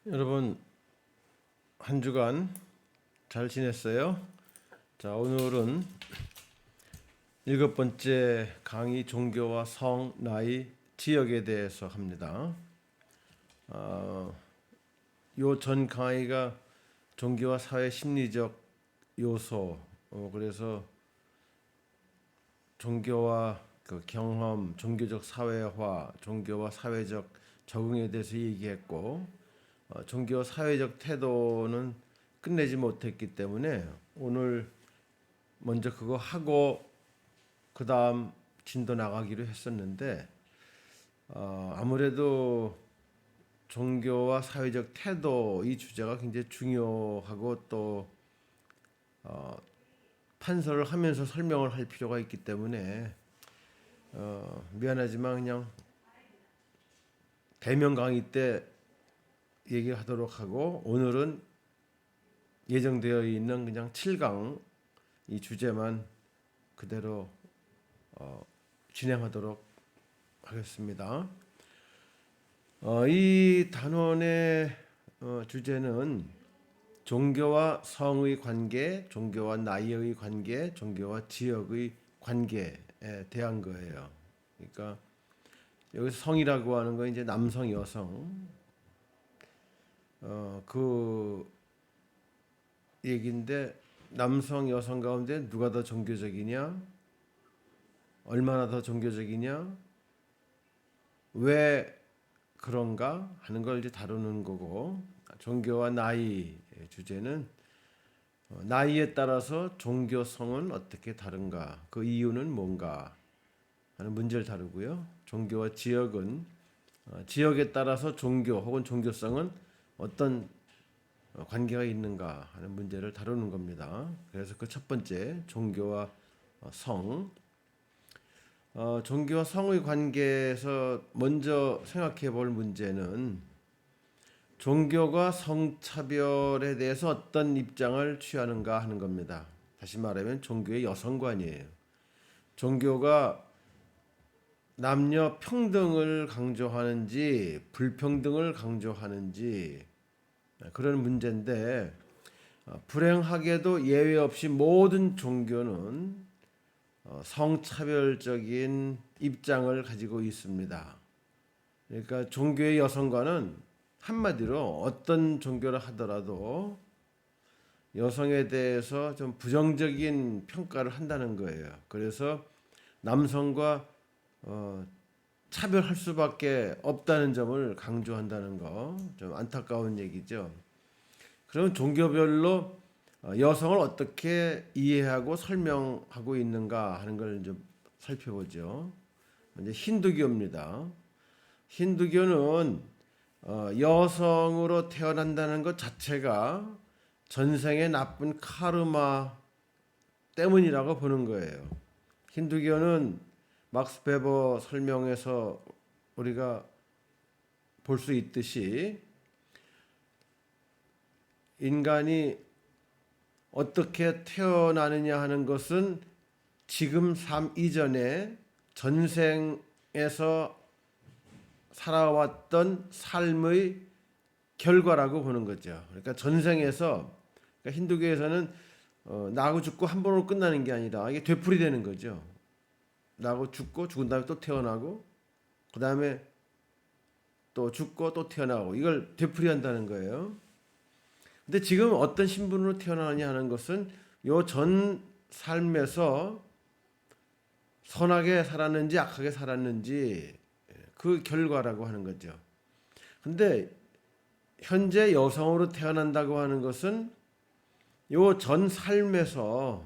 여러분 한 주간 잘 지냈어요? 자, 오늘은 7번째 강의 종교와 성, 나이, 지역에 대해서 합니다. 요 전 강의가 종교와 사회 심리적 요소, 그래서 종교와 그 경험, 종교적 사회화, 종교와 사회적 적응에 대해서 얘기했고, 종교 사회적 태도는 끝내지 못했기 때문에 오늘 먼저 그거 하고 그 다음 진도 나가기로 했었는데, 아무래도 종교와 사회적 태도 이 주제가 굉장히 중요하고 또 판서를 하면서 설명을 할 필요가 있기 때문에 미안하지만 그냥 대면 강의 때 얘기하도록 하고, 오늘은 예정되어 있는 그냥 7강 이 주제만 그대로 진행하도록 하겠습니다. 이 단원의 주제는 종교와 성의 관계, 종교와 나이의 관계, 종교와 지역의 관계에 대한 거예요. 그러니까 여기서 성이라고 하는 건 이제 남성, 여성 그 얘기인데, 남성, 여성 가운데 누가 더 종교적이냐, 얼마나 더 종교적이냐, 왜 그런가 하는 걸 이제 다루는 거고, 종교와 나이 주제는 나이에 따라서 종교성은 어떻게 다른가, 그 이유는 뭔가 하는 문제를 다루고요. 종교와 지역은 지역에 따라서 종교 혹은 종교성은 어떤 관계가 있는가 하는 문제를 다루는 겁니다. 그래서 그 첫 번째 종교와 성, 종교와 성의 관계에서 먼저 생각해 볼 문제는 종교가 성차별에 대해서 어떤 입장을 취하는가 하는 겁니다. 다시 말하면 종교의 여성관이에요. 종교가 남녀 평등을 강조하는지 불평등을 강조하는지 그런 문제인데, 불행하게도 예외 없이 모든 종교는 성차별적인 입장을 가지고 있습니다. 그러니까 종교의 여성관은 한마디로 어떤 종교를 하더라도 여성에 대해서 좀 부정적인 평가를 한다는 거예요. 그래서 남성과 차별할 수밖에 없다는 점을 강조한다는 거, 좀 안타까운 얘기죠. 그럼 종교별로 여성을 어떻게 이해하고 설명하고 있는가 하는 걸 좀 살펴보죠. 먼저 힌두교입니다. 힌두교는 여성으로 태어난다는 것 자체가 전생의 나쁜 카르마 때문이라고 보는 거예요. 힌두교는 막스 베버 설명에서 우리가 볼 수 있듯이 인간이 어떻게 태어나느냐 하는 것은 지금 삶 이전에 전생에서 살아왔던 삶의 결과라고 보는 거죠. 그러니까 전생에서, 그러니까 힌두교에서는 나고 죽고 한 번으로 끝나는 게 아니라 이게 되풀이되는 거죠. 나고 죽고 죽은 다음에 또 태어나고 그 다음에 또 죽고 또 태어나고, 이걸 되풀이한다는 거예요. 근데 지금 어떤 신분으로 태어나느냐 하는 것은 요 전 삶에서 선하게 살았는지 악하게 살았는지 그 결과라고 하는 거죠. 근데 현재 여성으로 태어난다고 하는 것은 요 전 삶에서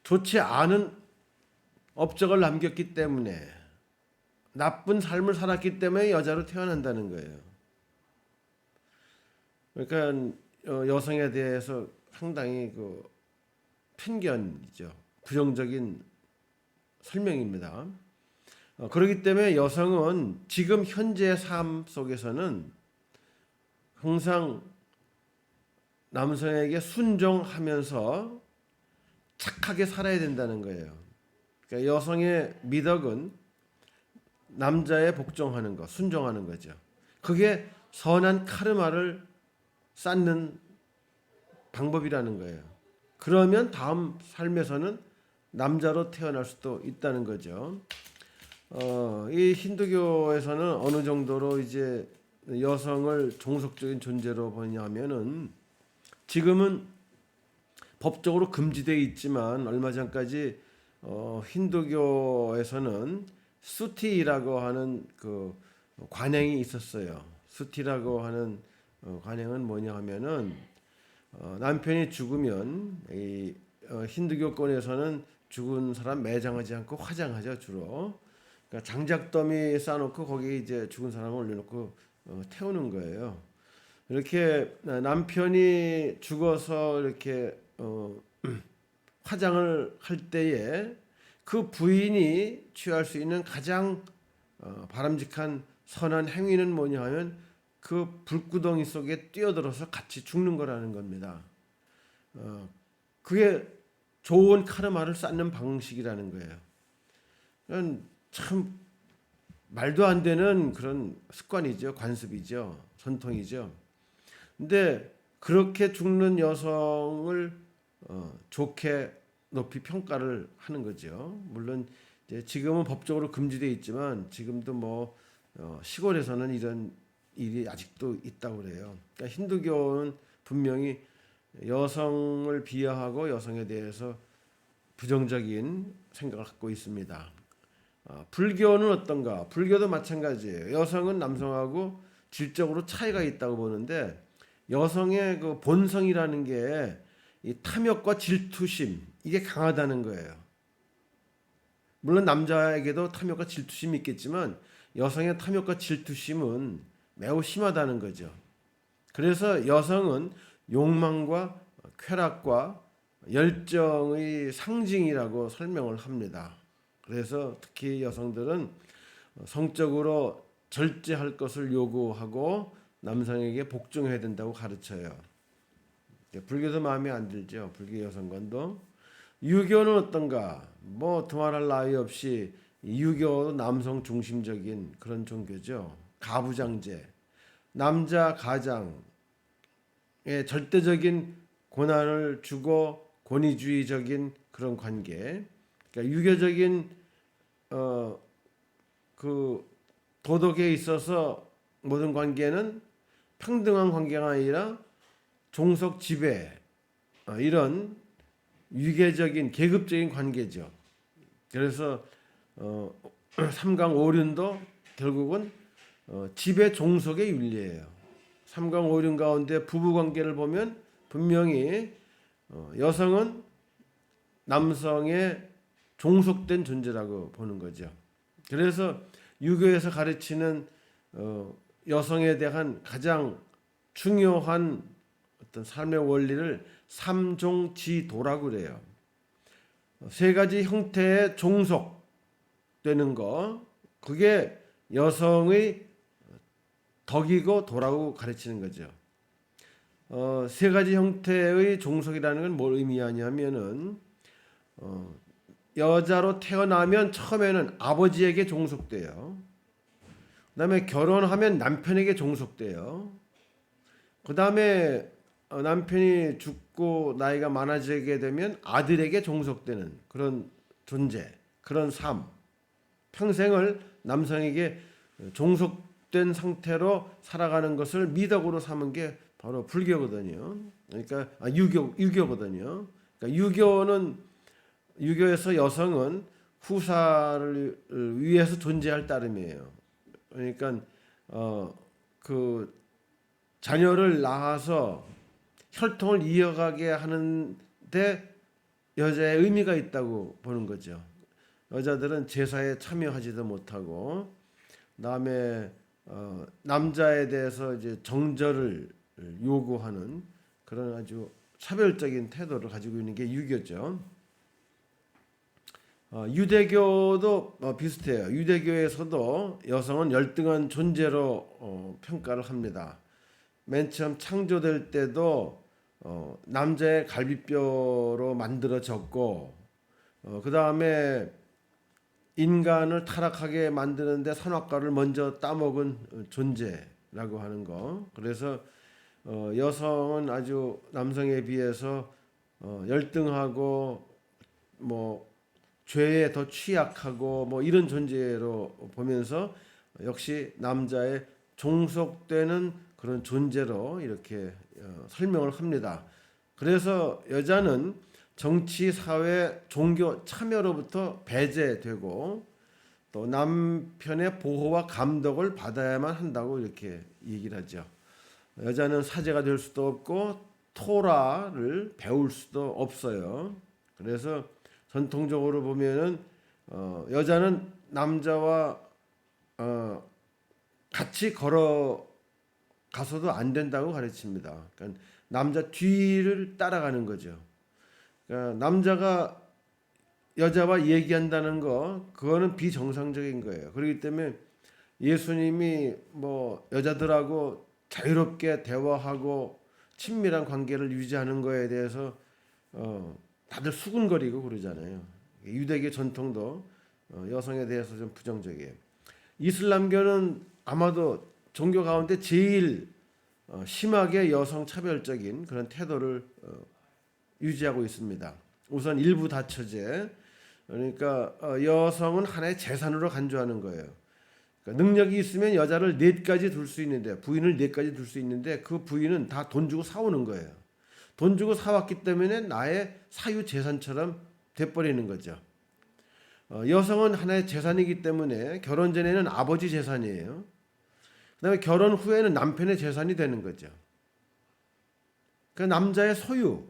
좋지 않은 업적을 남겼기 때문에, 나쁜 삶을 살았기 때문에 여자로 태어난다는 거예요. 그러니까 여성에 대해서 상당히 그 편견이죠. 부정적인 설명입니다. 그렇기 때문에 여성은 지금 현재 삶 속에서는 항상 남성에게 순종하면서 착하게 살아야 된다는 거예요. 그러니까 여성의 미덕은 남자에 복종하는 것, 순종하는 거죠. 그게 선한 카르마를 쌓는 방법이라는 거예요. 그러면 다음 삶에서는 남자로 태어날 수도 있다는 거죠. 이 힌두교에서는 어느 정도로 이제 여성을 종속적인 존재로 보냐면은 지금은 법적으로 금지되어 있지만 얼마 전까지 힌두교에서는 수티라고 하는 그 관행이 있었어요. 수티라고 하는 관행은 뭐냐 하면은 남편이 죽으면 이 힌두교권에서는 죽은 사람 매장하지 않고 화장하죠 주로. 그러니까 장작더미 쌓아놓고 거기 이제 죽은 사람을 올려놓고 태우는 거예요. 이렇게 남편이 죽어서 이렇게 화장을 할 때에 그 부인이 취할 수 있는 가장 바람직한 선한 행위는 뭐냐 하면 그 불구덩이 속에 뛰어들어서 같이 죽는 거라는 겁니다. 그게 좋은 카르마를 쌓는 방식이라는 거예요. 참 말도 안 되는 그런 습관이죠. 관습이죠. 전통이죠. 근데 그렇게 죽는 여성을 좋게 높이 평가를 하는 거죠. 물론 이제 지금은 법적으로 금지되어 있지만 지금도 뭐 시골에서는 이런 일이 아직도 있다고 그래요. 그러니까 힌두교는 분명히 여성을 비하하고 여성에 대해서 부정적인 생각을 갖고 있습니다. 불교는 어떤가? 불교도 마찬가지예요. 여성은 남성하고 질적으로 차이가 있다고 보는데 여성의 그 본성이라는 게 이 탐욕과 질투심 이게 강하다는 거예요. 물론 남자에게도 탐욕과 질투심이 있겠지만 여성의 탐욕과 질투심은 매우 심하다는 거죠. 그래서 여성은 욕망과 쾌락과 열정의 상징이라고 설명을 합니다. 그래서 특히 여성들은 성적으로 절제할 것을 요구하고 남성에게 복종해야 된다고 가르쳐요. 불교도 마음에 안 들죠. 불교 여성관도. 유교는 어떤가? 뭐 두말할 나위 없이 유교도 남성 중심적인 그런 종교죠. 가부장제, 남자 가장에 절대적인 고난을 주고 권위주의적인 그런 관계. 그러니까 유교적인 그 도덕에 있어서 모든 관계는 평등한 관계가 아니라 종속 지배 이런 유계적인 계급적인 관계죠. 그래서 삼강오륜도 결국은 지배 종속의 윤리예요. 삼강오륜 가운데 부부 관계를 보면 분명히 여성은 남성의 종속된 존재라고 보는 거죠. 그래서 유교에서 가르치는 여성에 대한 가장 중요한 어떤 삶의 원리를 삼종지도라고 그래요. 세 가지 형태의 종속되는 거, 그게 여성의 덕이고 도라고 가르치는 거죠. 세 가지 형태의 종속이라는 건 뭘 의미하냐면은 여자로 태어나면 처음에는 아버지에게 종속돼요. 그다음에 결혼하면 남편에게 종속돼요. 그다음에 남편이 죽고 나이가 많아지게 되면 아들에게 종속되는 그런 존재, 그런 삶. 평생을 남성에게 종속된 상태로 살아가는 것을 미덕으로 삼은 게 바로 불교거든요. 그러니까 유교거든요. 그러니까 유교에서 여성은 후사를 위해서 존재할 따름이에요. 그러니까 그 자녀를 낳아서 혈통을 이어가게 하는데 여자의 의미가 있다고 보는 거죠. 여자들은 제사에 참여하지도 못하고, 그다음에 남자에 대해서 이제 정절을 요구하는 그런 아주 차별적인 태도를 가지고 있는 게 유교죠. 유대교도 비슷해요. 유대교에서도 여성은 열등한 존재로 평가를 합니다. 맨 처음 창조될 때도 남자의 갈비뼈로 만들어졌고, 그 다음에 인간을 타락하게 만드는데 선악과를 먼저 따먹은 존재, 라고 하는 거. 그래서 여성은 아주 남성에 비해서 열등하고 뭐 죄에 더 취약하고 뭐 이런 존재로 보면서 역시 남자의 종속되는 그런 존재로 이렇게 설명을 합니다. 그래서 여자는 정치, 사회, 종교 참여로부터 배제되고 또 남편의 보호와 감독을 받아야만 한다고 이렇게 얘기를 하죠. 여자는 사제가 될 수도 없고 토라를 배울 수도 없어요. 그래서 전통적으로 보면은 여자는 남자와 같이 걸어 가서도 안 된다고 가르칩니다. 그러니까 남자 뒤를 따라가는 거죠. 그러니까 남자가 여자와 얘기한다는 거, 그거는 비정상적인 거예요. 그렇기 때문에 예수님이 뭐 여자들하고 자유롭게 대화하고 친밀한 관계를 유지하는 거에 대해서 다들 수군거리고 그러잖아요. 유대계 전통도 여성에 대해서 좀 부정적이에요. 이슬람교는 아마도 종교 가운데 제일 심하게 여성 차별적인 그런 태도를 유지하고 있습니다. 우선 일부 다처제, 그러니까 여성은 하나의 재산으로 간주하는 거예요. 그러니까 능력이 있으면 여자를 넷까지 둘 수 있는데, 부인을 넷까지 둘 수 있는데 그 부인은 다 돈 주고 사오는 거예요. 돈 주고 사왔기 때문에 나의 사유 재산처럼 돼버리는 거죠. 여성은 하나의 재산이기 때문에 결혼 전에는 아버지 재산이에요. 그다음에 결혼 후에는 남편의 재산이 되는 거죠. 그 남자의 소유.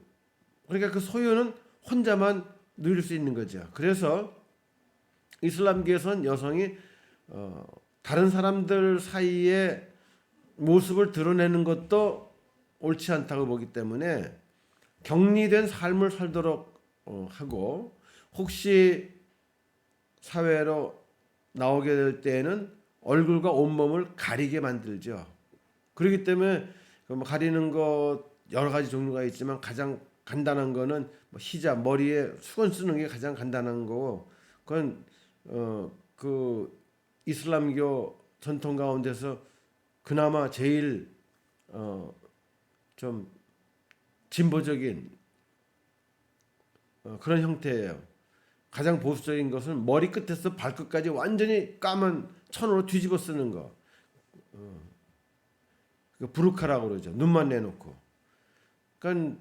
그러니까 그 소유는 혼자만 누릴 수 있는 거죠. 그래서 이슬람교에서는 여성이 다른 사람들 사이에 모습을 드러내는 것도 옳지 않다고 보기 때문에 격리된 삶을 살도록 하고, 혹시 사회로 나오게 될 때에는 얼굴과 온몸을 가리게 만들죠. 그렇기 때문에 가리는 것 여러 가지 종류가 있지만 가장 간단한 거는 뭐 히잡, 머리에 수건 쓰는 게 가장 간단한 거고, 그건 그 이슬람교 전통 가운데서 그나마 제일 좀 진보적인 그런 형태예요. 가장 보수적인 것은 머리 끝에서 발끝까지 완전히 까만 천으로 뒤집어 쓰는 거. 부르카라고 그러죠. 눈만 내놓고. 그러니까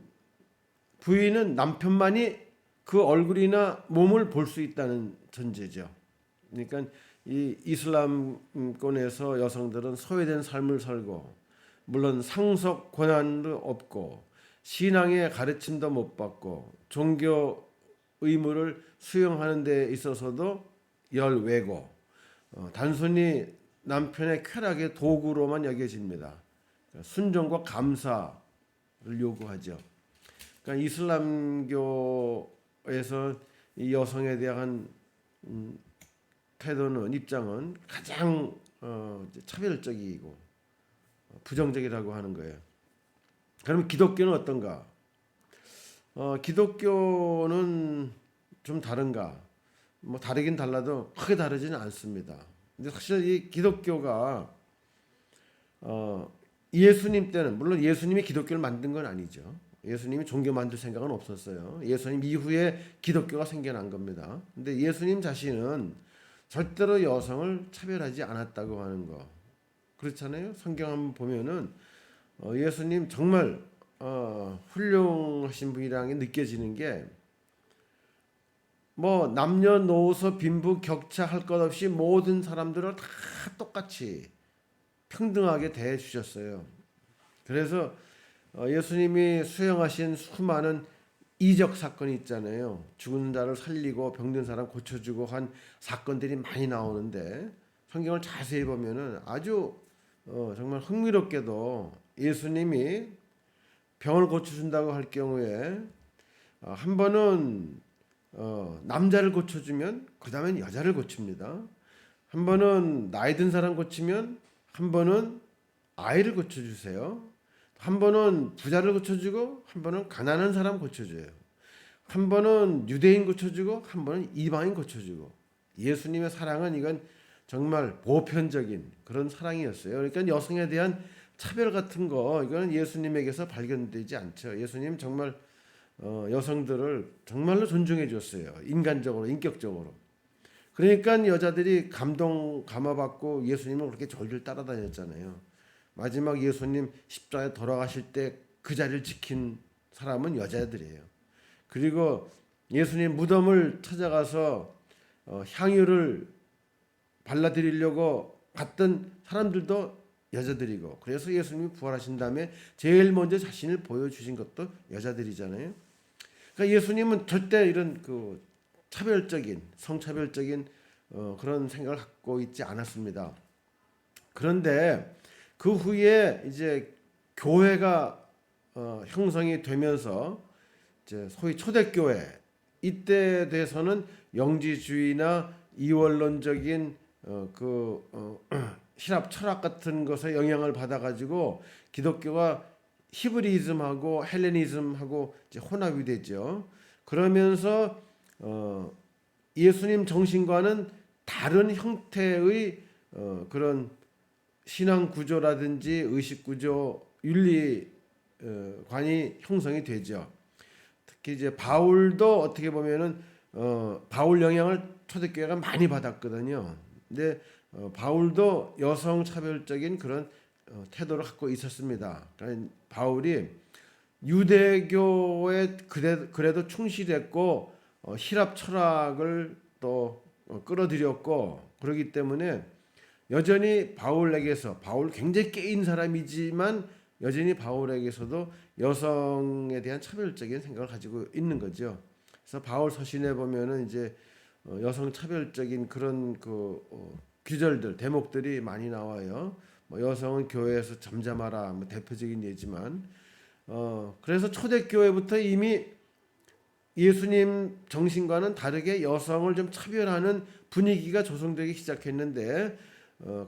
부인은 남편만이 그 얼굴이나 몸을 볼 수 있다는 전제죠. 그러니까 이 이슬람권에서 여성들은 소외된 삶을 살고, 물론 상속 권한도 없고 신앙의 가르침도 못 받고 종교 의무를 수행하는 데 있어서도 열외고 단순히 남편의 쾌락의 도구로만 여겨집니다. 순종과 감사를 요구하죠. 그러니까 이슬람교에서 이 여성에 대한 태도는, 입장은 가장 차별적이고 부정적이라고 하는 거예요. 그러면 기독교는 어떤가? 기독교는 좀 다른가? 뭐 다르긴 달라도 크게 다르지는 않습니다. 근데 사실 이 기독교가 예수님 때는, 물론 예수님이 기독교를 만든 건 아니죠. 예수님이 종교 만들 생각은 없었어요. 예수님 이후에 기독교가 생겨난 겁니다. 근데 예수님 자신은 절대로 여성을 차별하지 않았다고 하는 거. 그렇잖아요. 성경 한번 보면은 예수님 정말 훌륭하신 분이라는 게 느껴지는 게, 뭐 남녀노소 빈부 격차 할 것 없이 모든 사람들을 다 똑같이 평등하게 대해 주셨어요. 그래서 예수님이 수행하신 수많은 이적 사건이 있잖아요. 죽은 자를 살리고 병든 사람 고쳐주고 한 사건들이 많이 나오는데, 성경을 자세히 보면은 아주 정말 흥미롭게도 예수님이 병을 고쳐준다고 할 경우에 한 번은 남자를 고쳐주면 그 다음엔 여자를 고칩니다. 한 번은 나이 든 사람 고치면 한 번은 아이를 고쳐주세요. 한 번은 부자를 고쳐주고 한 번은 가난한 사람 고쳐줘요. 한 번은 유대인 고쳐주고 한 번은 이방인 고쳐주고. 예수님의 사랑은 이건 정말 보편적인 그런 사랑이었어요. 그러니까 여성에 대한 차별 같은 거 이거는 예수님에게서 발견되지 않죠. 예수님 정말 여성들을 정말로 존중해 줬어요. 인간적으로, 인격적으로. 그러니까 여자들이 감화받고 예수님을 그렇게 졸졸 따라다녔잖아요. 마지막 예수님 십자가에 돌아가실 때 그 자리를 지킨 사람은 여자들이에요. 그리고 예수님 무덤을 찾아가서 향유를 발라드리려고 갔던 사람들도 여자들이고, 그래서 예수님이 부활하신 다음에 제일 먼저 자신을 보여주신 것도 여자들이잖아요. 그러니까 예수님은 절대 이런 그 차별적인, 성차별적인 그런 생각을 갖고 있지 않았습니다. 그런데 그 후에 이제 교회가 형성이 되면서 이제 소위 초대교회, 이때에 대해서는 영지주의나 이원론적인 신학 철학 같은 것에 영향을 받아가지고 기독교가 히브리즘하고 헬레니즘하고 이제 혼합이 되죠. 그러면서 예수님 정신과는 다른 형태의 그런 신앙 구조라든지 의식 구조, 윤리 관이 형성이 되죠. 특히 이제 바울도 어떻게 보면은 바울 영향을 초대교회가 많이 받았거든요. 근데 바울도 여성 차별적인 그런 태도를 갖고 있었습니다. 그러니까 바울이 유대교에 그래도 충실했고希腊 철학을 또 끌어들였고, 그러기 때문에 여전히 바울에게서, 바울 굉장히 깨인 사람이지만 여전히 바울에게서도 여성에 대한 차별적인 생각을 가지고 있는 거죠. 그래서 바울 서신에 보면은 이제 여성 차별적인 그런 규절들, 대목들이 많이 나와요. 뭐 여성은 교회에서 잠잠하라, 뭐 대표적인 예지만, 그래서 초대교회부터 이미 예수님 정신과는 다르게 여성을 좀 차별하는 분위기가 조성되기 시작했는데,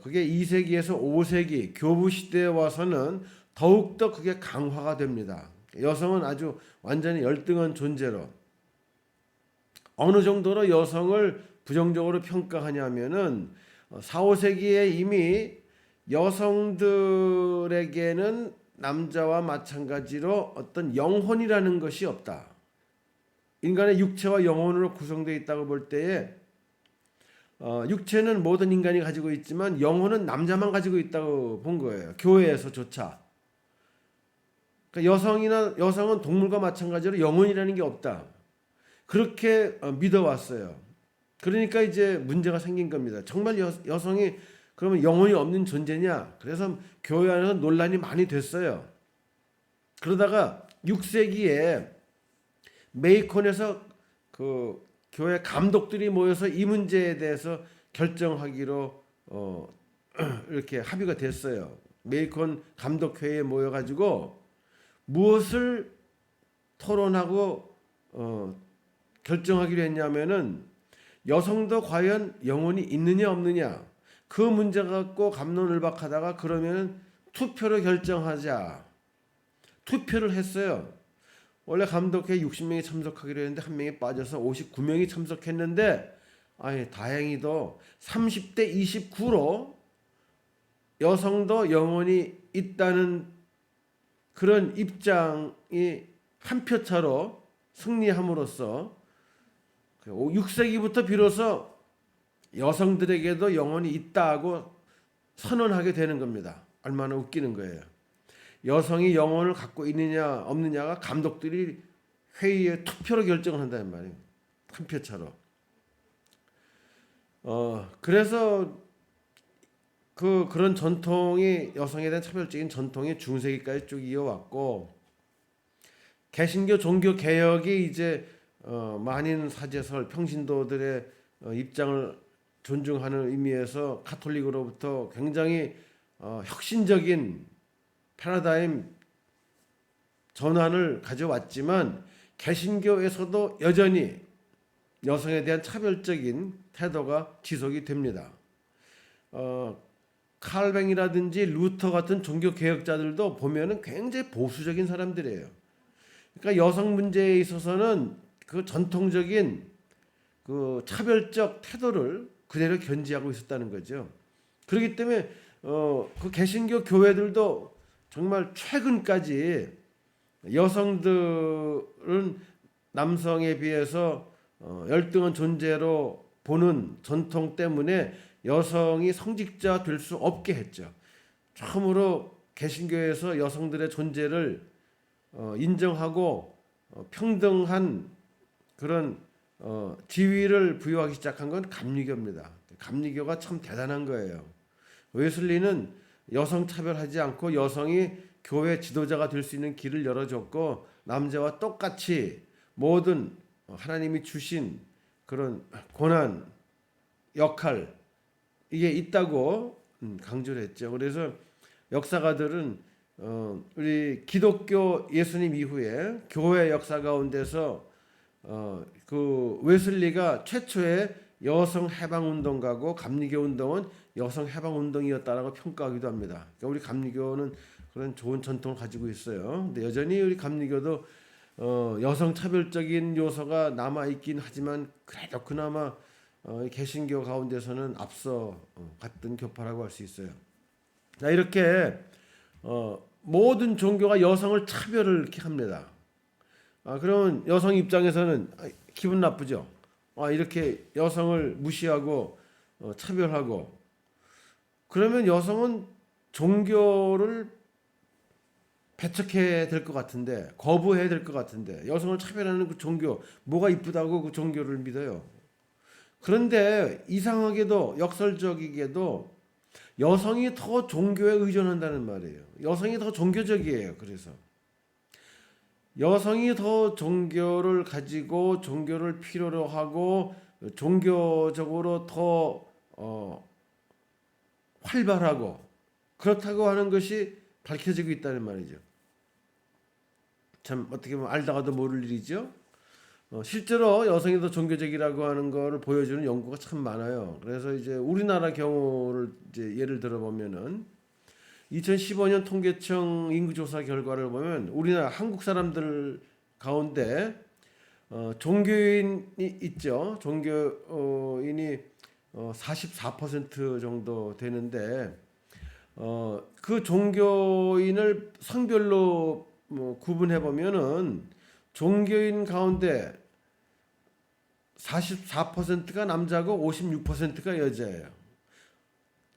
그게 2세기에서 5세기 교부 시대에 와서는 더욱더 그게 강화가 됩니다. 여성은 아주 완전히 열등한 존재로, 어느 정도로 여성을 부정적으로 평가하냐면은 4, 5세기에 이미 여성들에게는 남자와 마찬가지로 어떤 영혼이라는 것이 없다. 인간의 육체와 영혼으로 구성되어 있다고 볼 때에 육체는 모든 인간이 가지고 있지만 영혼은 남자만 가지고 있다고 본 거예요. 교회에서조차. 그러니까 여성은 동물과 마찬가지로 영혼이라는 게 없다. 그렇게 믿어왔어요. 그러니까 이제 문제가 생긴 겁니다. 정말 여성이 그러면 영혼이 없는 존재냐? 그래서 교회 안에서 논란이 많이 됐어요. 그러다가 6세기에 메이콘에서 그 교회 감독들이 모여서 이 문제에 대해서 결정하기로 이렇게 합의가 됐어요. 메이콘 감독회의에 모여가지고 무엇을 토론하고 결정하기로 했냐면은 여성도 과연 영혼이 있느냐 없느냐, 그 문제 갖고 갑론을박하다가 그러면은 투표로 결정하자. 투표를 했어요. 원래 감독회에 60명이 참석하기로 했는데 한 명이 빠져서 59명이 참석했는데, 다행히도 30대 29로 여성도 영혼이 있다는 그런 입장이 한 표 차로 승리함으로써 6세기부터 비로소 여성들에게도 영혼이 있다고 선언하게 되는 겁니다. 얼마나 웃기는 거예요. 여성이 영혼을 갖고 있느냐 없느냐가 감독들이 회의에 투표로 결정을 한다는 말이에요. 한 표 차로. 그래서 그런 전통이, 여성에 대한 차별적인 전통이 중세기까지 쭉 이어왔고, 개신교 종교 개혁이 이제 만인 사제설 평신도들의 입장을 존중하는 의미에서 가톨릭으로부터 굉장히 혁신적인 패러다임 전환을 가져왔지만, 개신교에서도 여전히 여성에 대한 차별적인 태도가 지속이 됩니다. 칼뱅이라든지 루터 같은 종교 개혁자들도 보면은 굉장히 보수적인 사람들이에요. 그러니까 여성 문제에 있어서는 그 전통적인 그 차별적 태도를 그대로 견지하고 있었다는 거죠. 그렇기 때문에 그 개신교 교회들도 정말 최근까지 여성들은 남성에 비해서 열등한 존재로 보는 전통 때문에 여성이 성직자 될 수 없게 했죠. 처음으로 개신교에서 여성들의 존재를 인정하고 평등한 그런 지위를 부여하기 시작한 건 감리교입니다. 감리교가 참 대단한 거예요. 웨슬리는 여성 차별하지 않고 여성이 교회 지도자가 될 수 있는 길을 열어줬고 남자와 똑같이 모든 하나님이 주신 그런 고난, 역할 이게 있다고 강조를 했죠. 그래서 역사가들은 우리 기독교 예수님 이후에 교회 역사 가운데서 그 웨슬리가 최초의 여성 해방 운동가고 감리교 운동은 여성 해방 운동이었다라고 평가하기도 합니다. 그러니까 우리 감리교는 그런 좋은 전통을 가지고 있어요. 근데 여전히 우리 감리교도 여성 차별적인 요소가 남아 있긴 하지만 그래도 그나마 개신교 가운데서는 앞서 갔던 교파라고 할 수 있어요. 자, 이렇게 모든 종교가 여성을 차별을 이렇게 합니다. 그러면 여성 입장에서는 기분 나쁘죠. 이렇게 여성을 무시하고 차별하고 그러면 여성은 종교를 배척해야 될 것 같은데 거부해야 될 것 같은데 여성을 차별하는 그 종교 뭐가 이쁘다고 그 종교를 믿어요. 그런데 이상하게도 역설적이게도 여성이 더 종교에 의존한다는 말이에요. 여성이 더 종교적이에요. 그래서 여성이 더 종교를 가지고 종교를 필요로 하고 종교적으로 더 활발하고 그렇다고 하는 것이 밝혀지고 있다는 말이죠. 참 어떻게 보면 알다가도 모를 일이죠. 실제로 여성이 더 종교적이라고 하는 것을 보여주는 연구가 참 많아요. 그래서 이제 우리나라 경우를 이제 예를 들어보면은 2015년 통계청 인구조사 결과를 보면 우리나라 한국 사람들 가운데 종교인이 있죠. 종교인이 44% 정도 되는데 그 종교인을 성별로 구분해 보면은 종교인 가운데 44%가 남자고 56%가 여자예요.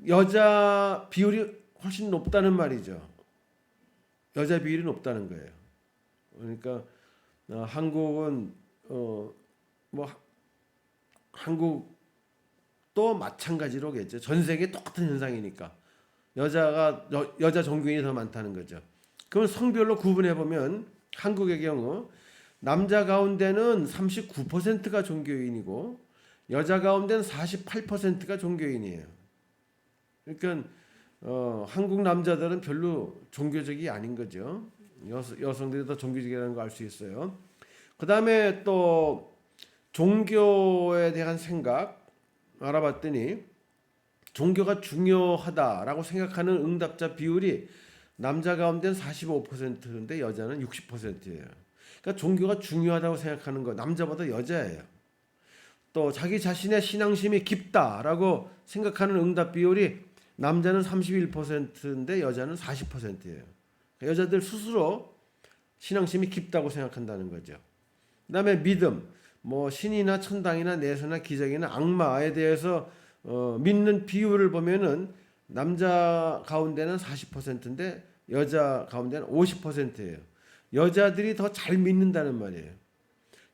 여자 비율이 훨씬 높다는 말이죠. 여자 비율이 높다는 거예요. 그러니까 한국은 뭐 한국도 마찬가지로겠죠. 전 세계 똑같은 현상이니까 여자 종교인이 더 많다는 거죠. 그럼 성별로 구분해 보면 한국의 경우 남자 가운데는 39%가 종교인이고 여자 가운데는 48%가 종교인이에요. 그러니까 한국 남자들은 별로 종교적이 아닌 거죠. 여성들이 더 종교적이라는 거 알 수 있어요. 그 다음에 또 종교에 대한 생각 알아봤더니 종교가 중요하다라고 생각하는 응답자 비율이 남자 가운데는 45%인데 여자는 60%예요. 그러니까 종교가 중요하다고 생각하는 거 남자보다 여자예요. 또 자기 자신의 신앙심이 깊다라고 생각하는 응답 비율이 남자는 31%인데 여자는 40%예요. 여자들 스스로 신앙심이 깊다고 생각한다는 거죠. 그다음에 믿음, 뭐 신이나 천당이나 내세나 기적이나 악마에 대해서 믿는 비율을 보면은 남자 가운데는 40%인데 여자 가운데는 50%예요. 여자들이 더 잘 믿는다는 말이에요.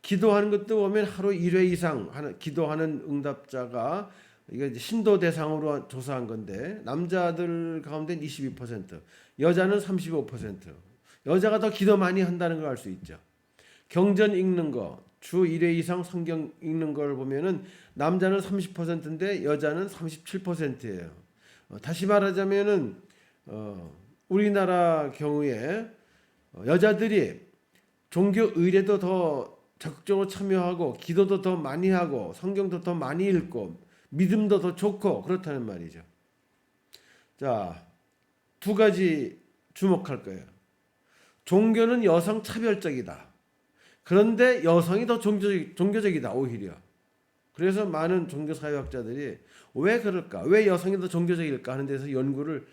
기도하는 것도 보면 하루 1회 이상 기도하는 응답자가 이게 신도 대상으로 조사한 건데 남자들 가운데는 22%, 여자는 35%. 여자가 더 기도 많이 한다는 걸 알 수 있죠. 경전 읽는 거, 주 1회 이상 성경 읽는 걸 보면은 남자는 30%인데 여자는 37%예요. 다시 말하자면은 우리나라 경우에 여자들이 종교 의례도 더 적극적으로 참여하고 기도도 더 많이 하고 성경도 더 많이 읽고 믿음도 더 좋고 그렇다는 말이죠. 자, 두 가지 주목할 거예요. 종교는 여성 차별적이다. 그런데 여성이 더 종교적이다 오히려. 그래서 많은 종교사회학자들이 왜 그럴까? 왜 여성이 더 종교적일까? 하는 데서 연구를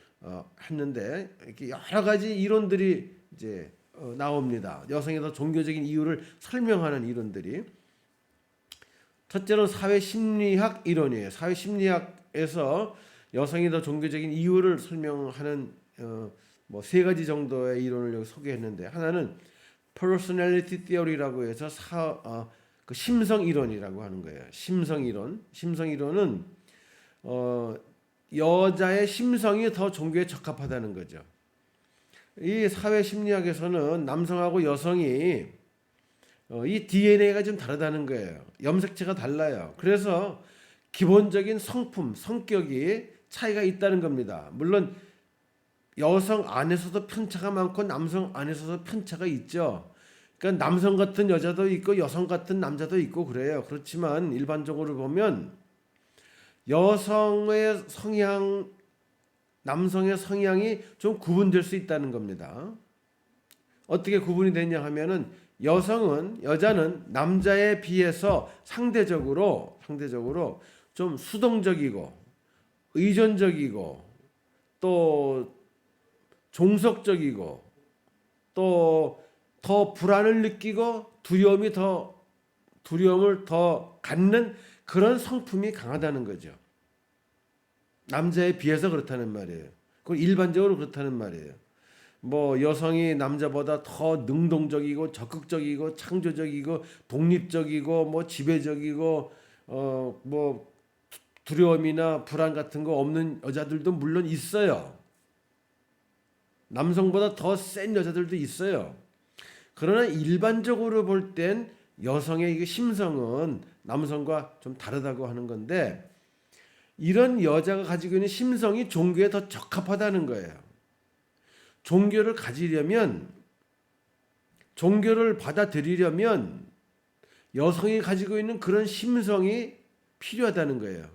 했는데 이렇게 여러 가지 이론들이 이제 나옵니다. 여성이 더 종교적인 이유를 설명하는 이론들이. 첫째는 사회심리학 이론이에요. 사회심리학에서 여성이 더 종교적인 이유를 설명하는 뭐 세 가지 정도의 이론을 여기 소개했는데, 하나는 personality theory라고 해서 그 심성 이론이라고 하는 거예요. 심성 이론. 심성 이론은 여자의 심성이 더 종교에 적합하다는 거죠. 이 사회 심리학에서는 남성하고 여성이 이 DNA가 좀 다르다는 거예요. 염색체가 달라요. 그래서 기본적인 성품, 성격이 차이가 있다는 겁니다. 물론 여성 안에서도 편차가 많고 남성 안에서도 편차가 있죠. 그러니까 남성 같은 여자도 있고 여성 같은 남자도 있고 그래요. 그렇지만 일반적으로 보면 여성의 성향, 남성의 성향이 좀 구분될 수 있다는 겁니다. 어떻게 구분이 되냐 하면은 여자는 남자에 비해서 상대적으로 좀 수동적이고 의존적이고 또 종속적이고 또 더 불안을 느끼고 두려움을 더 갖는 그런 성품이 강하다는 거죠. 남자에 비해서 그렇다는 말이에요. 그건 일반적으로 그렇다는 말이에요. 뭐 여성이 남자보다 더 능동적이고 적극적이고 창조적이고 독립적이고 뭐 지배적이고 뭐 두려움이나 불안 같은 거 없는 여자들도 물론 있어요. 남성보다 더 센 여자들도 있어요. 그러나 일반적으로 볼 땐 여성의 이 심성은 남성과 좀 다르다고 하는 건데, 이런 여자가 가지고 있는 심성이 종교에 더 적합하다는 거예요. 종교를 가지려면, 종교를 받아들이려면 여성이 가지고 있는 그런 심성이 필요하다는 거예요.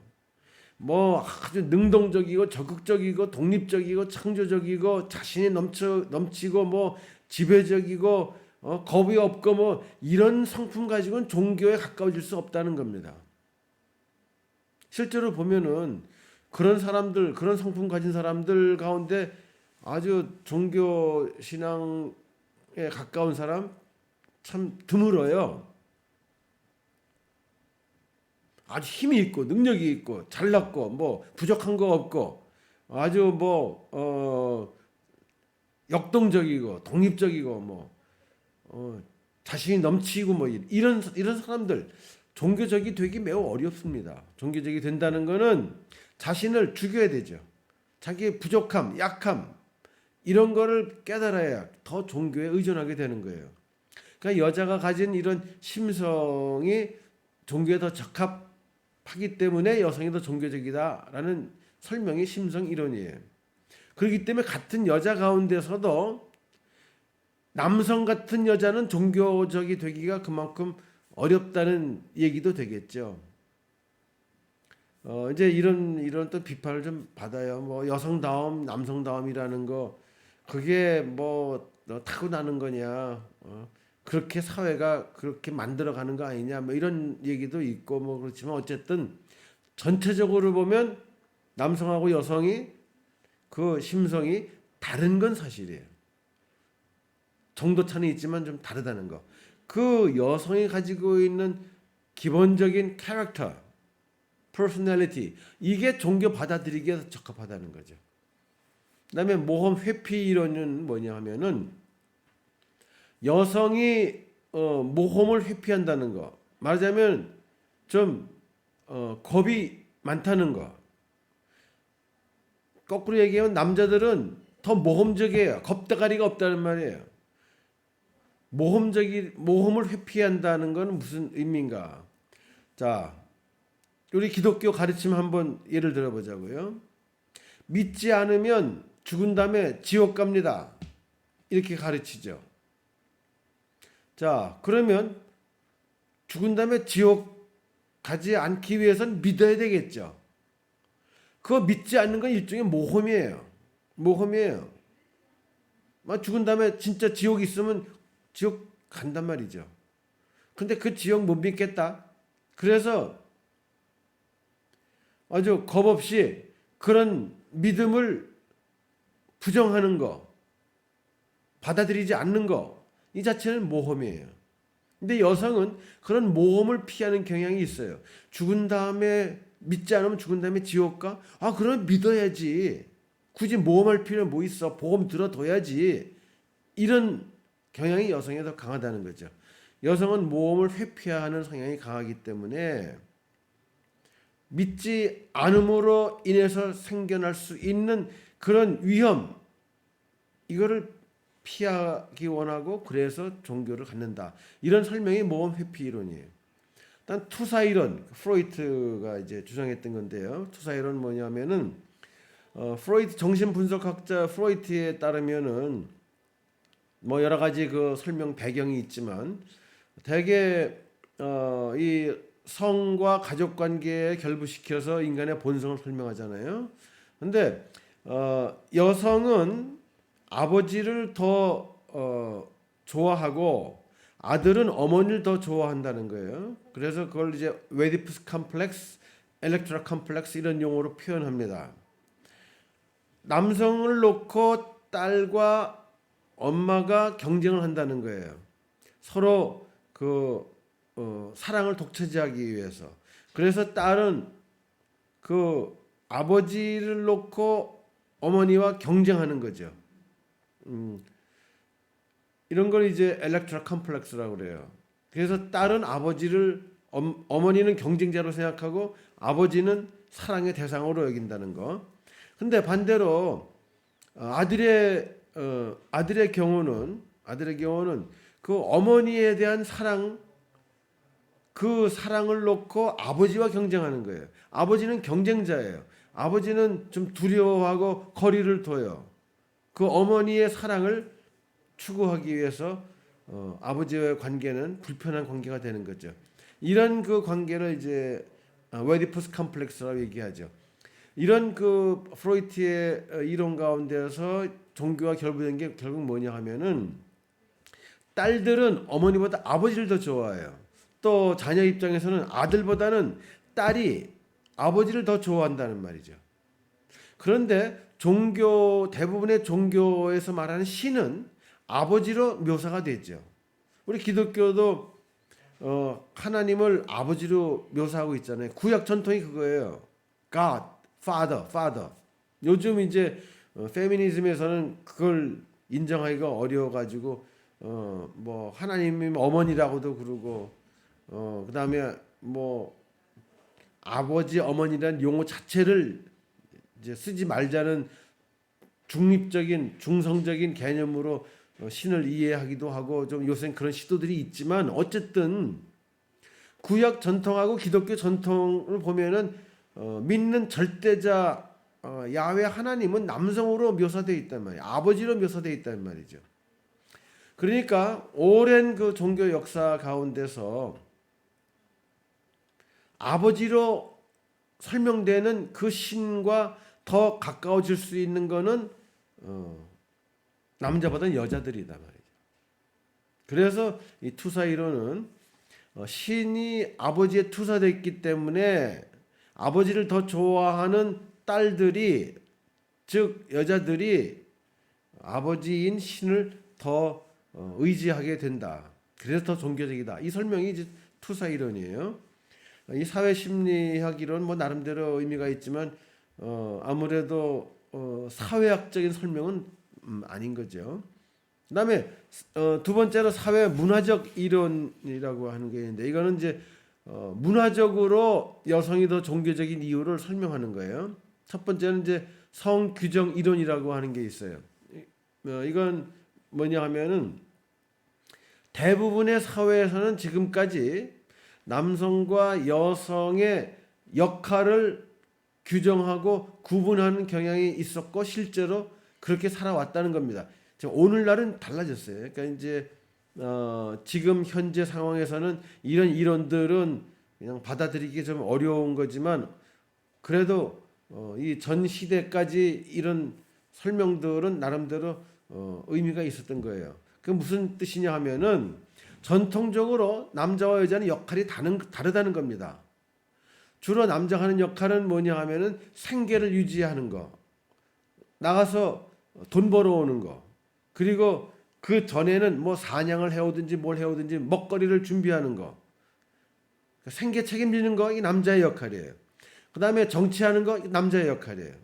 뭐 아주 능동적이고 적극적이고 독립적이고 창조적이고 자신이 넘치고 뭐 지배적이고 겁이 없고 뭐 이런 성품 가지고는 종교에 가까워질 수 없다는 겁니다. 실제로 보면은 그런 사람들, 그런 성품 가진 사람들 가운데 아주 종교 신앙에 가까운 사람 참 드물어요. 아주 힘이 있고 능력이 있고 잘났고 뭐 부족한 거 없고 아주 역동적이고 독립적이고 자신이 넘치고 뭐 이런 사람들 종교적이 되기 매우 어렵습니다. 종교적이 된다는 거는 자신을 죽여야 되죠. 자기의 부족함, 약함 이런 거를 깨달아야 더 종교에 의존하게 되는 거예요. 그러니까 여자가 가진 이런 심성이 종교에 더 적합하기 때문에 여성이 더 종교적이다라는 설명이 심성 이론이에요. 그렇기 때문에 같은 여자 가운데서도 남성 같은 여자는 종교적이 되기가 그만큼 어렵다는 얘기도 되겠죠. 이제 이런 또 비판을 좀 받아요. 뭐 여성다움, 남성다움이라는 거 그게 뭐 타고나는 거냐? 그렇게 사회가 그렇게 만들어가는 거 아니냐? 뭐 이런 얘기도 있고 뭐 그렇지만 어쨌든 전체적으로 보면 남성하고 여성이 그 심성이 다른 건 사실이에요. 정도 차는 있지만 좀 다르다는 거. 그 여성이 가지고 있는 기본적인 캐릭터, personality 이게 종교 받아들이기에 적합하다는 거죠. 그다음에 모험 회피 이론은 뭐냐 하면은 여성이 모험을 회피한다는 거. 말하자면 좀 겁이 많다는 거. 거꾸로 얘기하면 남자들은 더 모험적이에요. 겁대가리가 없다는 말이에요. 모험을 회피한다는 건 무슨 의미인가? 자, 우리 기독교 가르침 한번 예를 들어보자고요. 믿지 않으면 죽은 다음에 지옥 갑니다. 이렇게 가르치죠. 자, 그러면 죽은 다음에 지옥 가지 않기 위해서는 믿어야 되겠죠. 그거 믿지 않는 건 일종의 모험이에요. 모험이에요. 죽은 다음에 진짜 지옥 있으면 지옥 간단 말이죠. 근데 그 지옥 못 믿겠다. 그래서 아주 겁 없이 그런 믿음을 부정하는 거, 받아들이지 않는 거, 이 자체는 모험이에요. 근데 여성은 그런 모험을 피하는 경향이 있어요. 죽은 다음에 믿지 않으면 죽은 다음에 지옥 가? 아, 그럼 믿어야지. 굳이 모험할 필요는 뭐 있어? 복음 들어둬야지. 이런 경향이 여성에 더 강하다는 거죠. 여성은 모험을 회피하는 성향이 강하기 때문에 믿지 않음으로 인해서 생겨날 수 있는 그런 위험, 이거를 피하기 원하고 그래서 종교를 갖는다. 이런 설명이 모험 회피 이론이에요. 일단 투사 이론, 프로이트가 이제 주장했던 건데요. 투사 이론 뭐냐면은 프로이트 정신 분석학자 프로이트에 따르면은 뭐 여러 가지 그 설명 배경이 있지만 대개 이 성과 가족 관계에 결부시켜서 인간의 본성을 설명하잖아요. 근데 여성은 아버지를 더 좋아하고 아들은 어머니를 더 좋아한다는 거예요. 그래서 그걸 이제 웨디푸스 컴플렉스, 엘렉트라 컴플렉스 이런 용어로 표현합니다. 남성을 놓고 딸과 엄마가 경쟁을 한다는 거예요. 서로 그 사랑을 독차지하기 위해서. 그래서 딸은 그 아버지를 놓고 어머니와 경쟁하는 거죠. 이런 걸 이제 엘렉트라 컴플렉스라고 그래요. 그래서 딸은 아버지를 어머니는 경쟁자로 생각하고 아버지는 사랑의 대상으로 여긴다는 거. 근데 반대로 아들의 경우는 그 어머니에 대한 사랑, 그 사랑을 놓고 아버지와 경쟁하는 거예요. 아버지는 경쟁자예요. 아버지는 좀 두려워하고 거리를 둬요. 그 어머니의 사랑을 추구하기 위해서 아버지와의 관계는 불편한 관계가 되는 거죠. 이런 그 관계를 이제 웨디푸스 컴플렉스라고 얘기하죠. 이런 그 프로이트의 이론 가운데서 종교와 결부된 게 결국 뭐냐 하면은 딸들은 어머니보다 아버지를 더 좋아해요. 또 자녀 입장에서는 아들보다는 딸이 아버지를 더 좋아한다는 말이죠. 그런데 대부분의 종교에서 말하는 신은 아버지로 묘사가 되죠. 우리 기독교도 하나님을 아버지로 묘사하고 있잖아요. 구약 전통이 그거예요. God, Father. 요즘 이제 페미니즘에서는 그걸 인정하기가 어려워가지고 뭐 하나님이 어머니라고도 그러고 그다음에 뭐 아버지 어머니라는 용어 자체를 이제 쓰지 말자는 중립적인 중성적인 개념으로 신을 이해하기도 하고 좀 요새는 그런 시도들이 있지만 어쨌든 구약 전통하고 기독교 전통을 보면은 믿는 절대자 야훼 하나님은 남성으로 묘사되어 있단 말이에요. 아버지로 묘사되어 있단 말이죠. 그러니까 오랜 그 종교 역사 가운데서 아버지로 설명되는 그 신과 더 가까워질 수 있는 거는 남자보다는 여자들이다 말이죠. 그래서 이 투사 이론은 신이 아버지에 투사됐기 때문에 아버지를 더 좋아하는 딸들이 즉 여자들이 아버지인 신을 더 의지하게 된다. 그래서 더 종교적이다. 이 설명이 이제 투사 이론이에요. 이 사회 심리학 이론 뭐 나름대로 의미가 있지만 아무래도 사회학적인 설명은 아닌 거죠. 그다음에 두 번째로 사회 문화적 이론이라고 하는 게 있는데 이거는 이제 문화적으로 여성이 더 종교적인 이유를 설명하는 거예요. 첫 번째는 이제 성규정 이론이라고 하는 게 있어요. 이건 뭐냐 하면은 대부분의 사회에서는 지금까지 남성과 여성의 역할을 규정하고 구분하는 경향이 있었고 실제로 그렇게 살아왔다는 겁니다. 오늘날은 달라졌어요. 그러니까 이제 지금 현재 상황에서는 이런 이론들은 그냥 받아들이기 좀 어려운 거지만 그래도 이 전 시대까지 이런 설명들은 나름대로 의미가 있었던 거예요. 그 무슨 뜻이냐 하면은 전통적으로 남자와 여자는 역할이 다르다는 겁니다. 주로 남자가 하는 역할은 뭐냐 하면은 생계를 유지하는 거, 나가서 돈 벌어오는 거, 그리고 그 전에는 뭐 사냥을 해오든지 뭘 해오든지 먹거리를 준비하는 거, 생계 책임지는 거, 이 남자의 역할이에요. 그 다음에 정치하는 거, 남자의 역할이에요.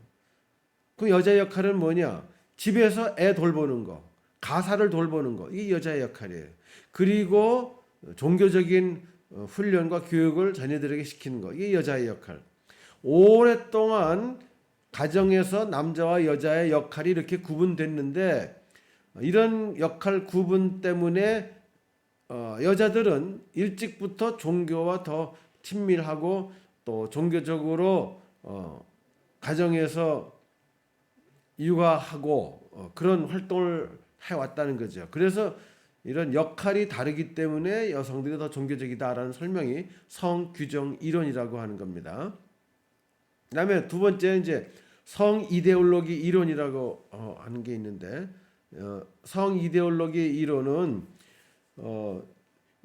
그럼 여자의 역할은 뭐냐? 집에서 애 돌보는 거, 가사를 돌보는 거, 이게 여자의 역할이에요. 그리고 종교적인 훈련과 교육을 자녀들에게 시키는 거, 이게 여자의 역할. 오랫동안 가정에서 남자와 여자의 역할이 이렇게 구분됐는데, 이런 역할 구분 때문에 여자들은 일찍부터 종교와 더 친밀하고 또 종교적으로 가정에서 육아하고 그런 활동을 해왔다는 거죠. 그래서 이런 역할이 다르기 때문에 여성들이 더 종교적이다라는 설명이 성규정 이론이라고 하는 겁니다. 그다음에 두 번째 이제 성 이데올로기 이론이라고 하는 게 있는데, 성 이데올로기 이론은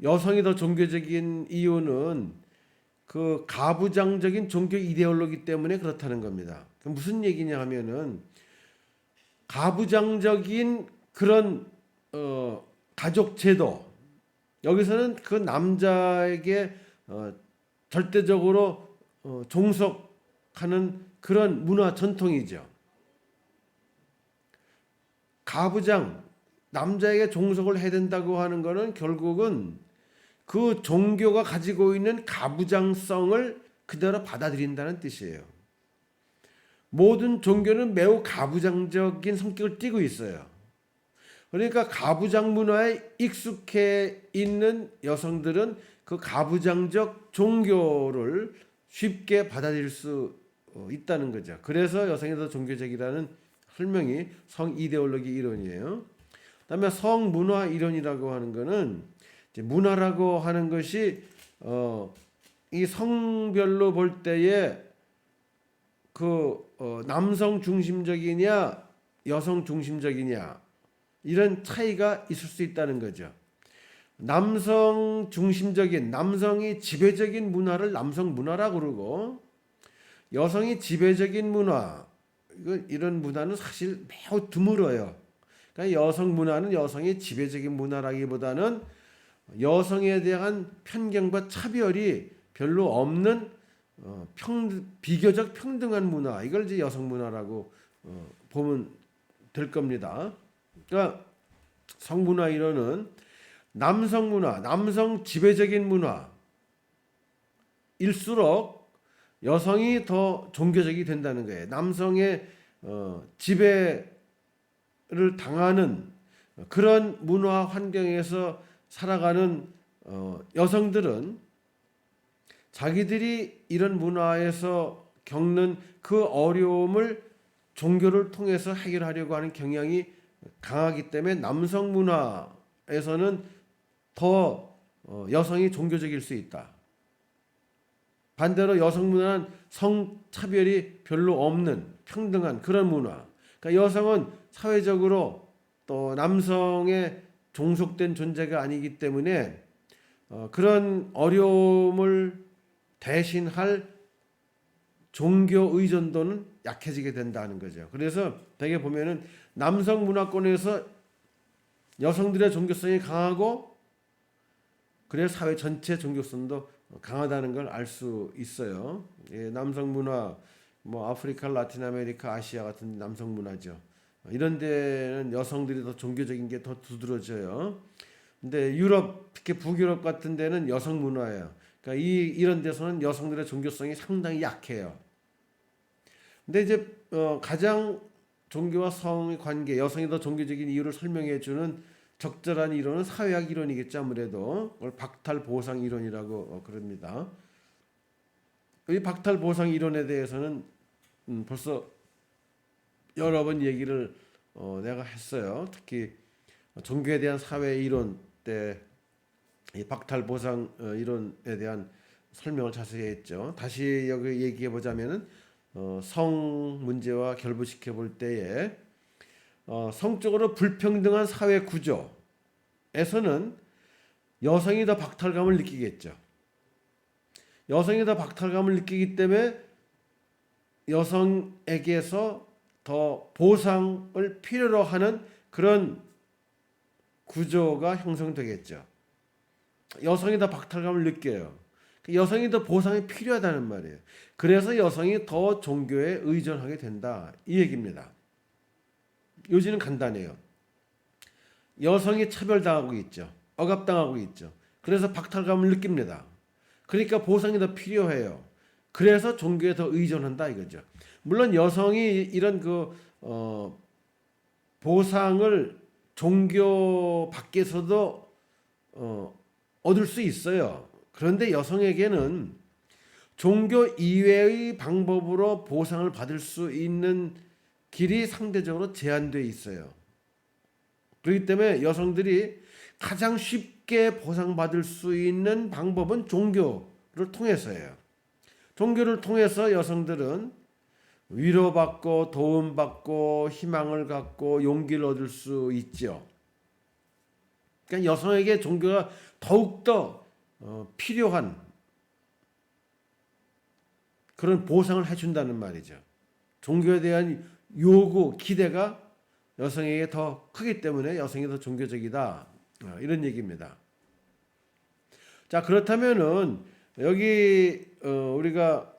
여성이 더 종교적인 이유는 그 가부장적인 종교 이데올로기 때문에 그렇다는 겁니다. 무슨 얘기냐 하면은 가부장적인 그런 가족 제도, 여기서는 그 남자에게 절대적으로 종속하는 그런 문화 전통이죠. 가부장, 남자에게 종속을 해야 된다고 하는 것은 결국은 그 종교가 가지고 있는 가부장성을 그대로 받아들인다는 뜻이에요. 모든 종교는 매우 가부장적인 성격을 띠고 있어요. 그러니까 가부장 문화에 익숙해 있는 여성들은 그 가부장적 종교를 쉽게 받아들일 수 있다는 거죠. 그래서 여성이 더 종교적이라는 설명이 성 이데올로기 이론이에요. 그다음에 성 문화 이론이라고 하는 거는 이제 문화라고 하는 것이 이 성별로 볼 때에 그 남성 중심적이냐 여성 중심적이냐 이런 차이가 있을 수 있다는 거죠. 남성 중심적인, 남성이 지배적인 문화를 남성 문화라고 그러고, 여성이 지배적인 문화, 이런 문화는 사실 매우 드물어요. 그러니까 여성 문화는 여성이 지배적인 문화라기보다는 여성에 대한 편견과 차별이 별로 없는 비교적 평등한 문화, 이걸 이제 여성 문화라고 보면 될 겁니다. 그러니까 성문화 이론은 남성 문화, 남성 지배적인 문화일수록 여성이 더 종교적이 된다는 거예요. 남성의 지배를 당하는 그런 문화 환경에서 살아가는 여성들은 자기들이 이런 문화에서 겪는 그 어려움을 종교를 통해서 해결하려고 하는 경향이 강하기 때문에 남성 문화에서는 더 여성이 종교적일 수 있다. 반대로 여성 문화는 성차별이 별로 없는 평등한 그런 문화. 그러니까 여성은 사회적으로 또 남성에 종속된 존재가 아니기 때문에 그런 어려움을 대신할 종교 의존도는 약해지게 된다는 거죠. 그래서 되게 보면은 남성 문화권에서 여성들의 종교성이 강하고, 그래서 사회 전체 종교성도 강하다는 걸 알 수 있어요. 예, 남성 문화, 뭐 아프리카, 라틴 아메리카, 아시아 같은 남성 문화죠. 이런 데는 여성들이 더 종교적인 게 더 두드러져요. 근데 유럽, 특히 북유럽 같은 데는 여성 문화예요. 그러니까 이런 데서는 여성들의 종교성이 상당히 약해요. 근데 이제 가장 종교와 성의 관계, 여성이 더 종교적인 이유를 설명해 주는 적절한 이론은 사회학 이론이겠죠. 아무래도 그걸 박탈보상 이론이라고 그럽니다. 이 박탈보상 이론에 대해서는 벌써 여러 번 얘기를 내가 했어요. 특히 종교에 대한 사회 이론 때 이 박탈보상 이론에 대한 설명을 자세히 했죠. 다시 여기 얘기해 보자면은 성 문제와 결부시켜 볼 때에 성적으로 불평등한 사회 구조에서는 여성이 더 박탈감을 느끼겠죠. 여성이 더 박탈감을 느끼기 때문에 여성에게서 더 보상을 필요로 하는 그런 구조가 형성되겠죠. 여성이 더 박탈감을 느껴요. 여성이 더 보상이 필요하다는 말이에요. 그래서 여성이 더 종교에 의존하게 된다, 이 얘기입니다. 요지는 간단해요. 여성이 차별당하고 있죠. 억압당하고 있죠. 그래서 박탈감을 느낍니다. 그러니까 보상이 더 필요해요. 그래서 종교에 더 의존한다 이거죠. 물론 여성이 이런 보상을 종교 밖에서도 얻을 수 있어요. 그런데 여성에게는 종교 이외의 방법으로 보상을 받을 수 있는 길이 상대적으로 제한되어 있어요. 그렇기 때문에 여성들이 가장 쉽게 보상받을 수 있는 방법은 종교를 통해서예요. 종교를 통해서 여성들은 위로받고 도움받고 희망을 갖고 용기를 얻을 수 있죠. 그러니까 여성에게 종교가 더욱더 필요한 그런 보상을 해준다는 말이죠. 종교에 대한 요구, 기대가 여성에게 더 크기 때문에 여성이 더 종교적이다, 이런 얘기입니다. 자, 그렇다면은 여기 우리가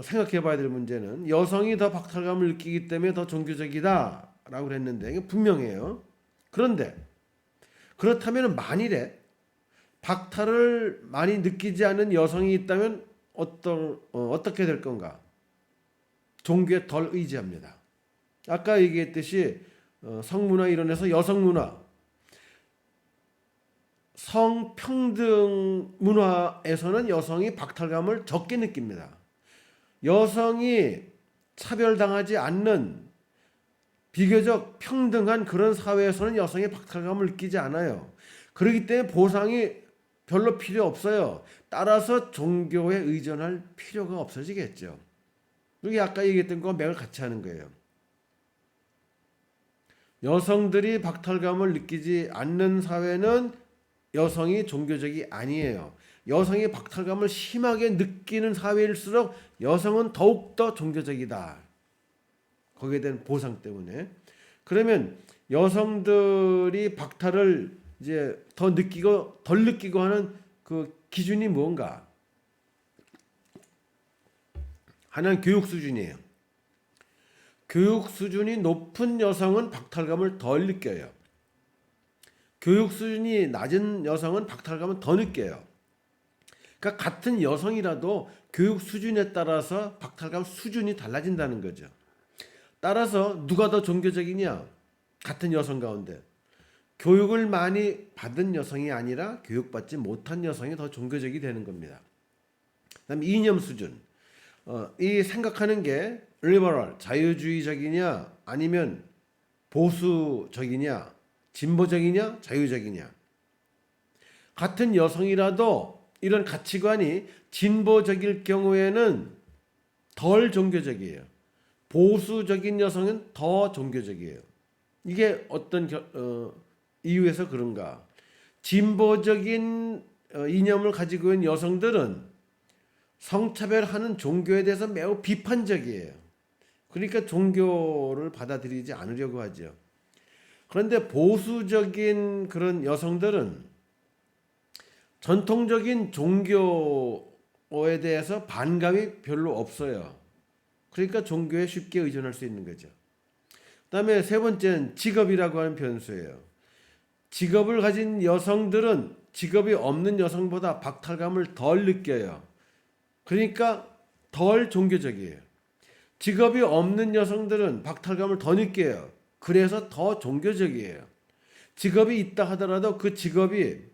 생각해 봐야 될 문제는 여성이 더 박탈감을 느끼기 때문에 더 종교적이다 라고 그랬는데 이게 분명해요. 그런데 그렇다면 만일에 박탈을 많이 느끼지 않는 여성이 있다면 어떻게 될 건가? 종교에 덜 의지합니다. 아까 얘기했듯이 성문화 이론에서 여성문화, 성평등 문화에서는 여성이 박탈감을 적게 느낍니다. 여성이 차별당하지 않는 비교적 평등한 그런 사회에서는 여성의 박탈감을 느끼지 않아요. 그렇기 때문에 보상이 별로 필요 없어요. 따라서 종교에 의존할 필요가 없어지겠죠. 이게 아까 얘기했던 거 맥을 같이 하는 거예요. 여성들이 박탈감을 느끼지 않는 사회는 여성이 종교적이 아니에요. 여성이 박탈감을 심하게 느끼는 사회일수록 여성은 더욱더 종교적이다. 거기에 대한 보상 때문에. 그러면 여성들이 박탈을 이제 더 느끼고 덜 느끼고 하는 그 기준이 뭔가? 하나는 교육 수준이에요. 교육 수준이 높은 여성은 박탈감을 덜 느껴요. 교육 수준이 낮은 여성은 박탈감을 더 느껴요. 그러니까 같은 여성이라도 교육 수준에 따라서 박탈감 수준이 달라진다는 거죠. 따라서 누가 더 종교적이냐? 같은 여성 가운데 교육을 많이 받은 여성이 아니라 교육받지 못한 여성이 더 종교적이 되는 겁니다. 그다음 이념 수준. 이 생각하는 게 리버럴, 자유주의적이냐 아니면 보수적이냐, 진보적이냐, 자유적이냐. 같은 여성이라도 이런 가치관이 진보적일 경우에는 덜 종교적이에요. 보수적인 여성은 더 종교적이에요. 이게 어떤 이유에서 그런가? 진보적인 이념을 가지고 있는 여성들은 성차별하는 종교에 대해서 매우 비판적이에요. 그러니까 종교를 받아들이지 않으려고 하죠. 그런데 보수적인 그런 여성들은 전통적인 종교에 대해서 반감이 별로 없어요. 그러니까 종교에 쉽게 의존할 수 있는 거죠. 그다음에 세 번째는 직업이라고 하는 변수예요. 직업을 가진 여성들은 직업이 없는 여성보다 박탈감을 덜 느껴요. 그러니까 덜 종교적이에요. 직업이 없는 여성들은 박탈감을 더 느껴요. 그래서 더 종교적이에요. 직업이 있다 하더라도 그 직업이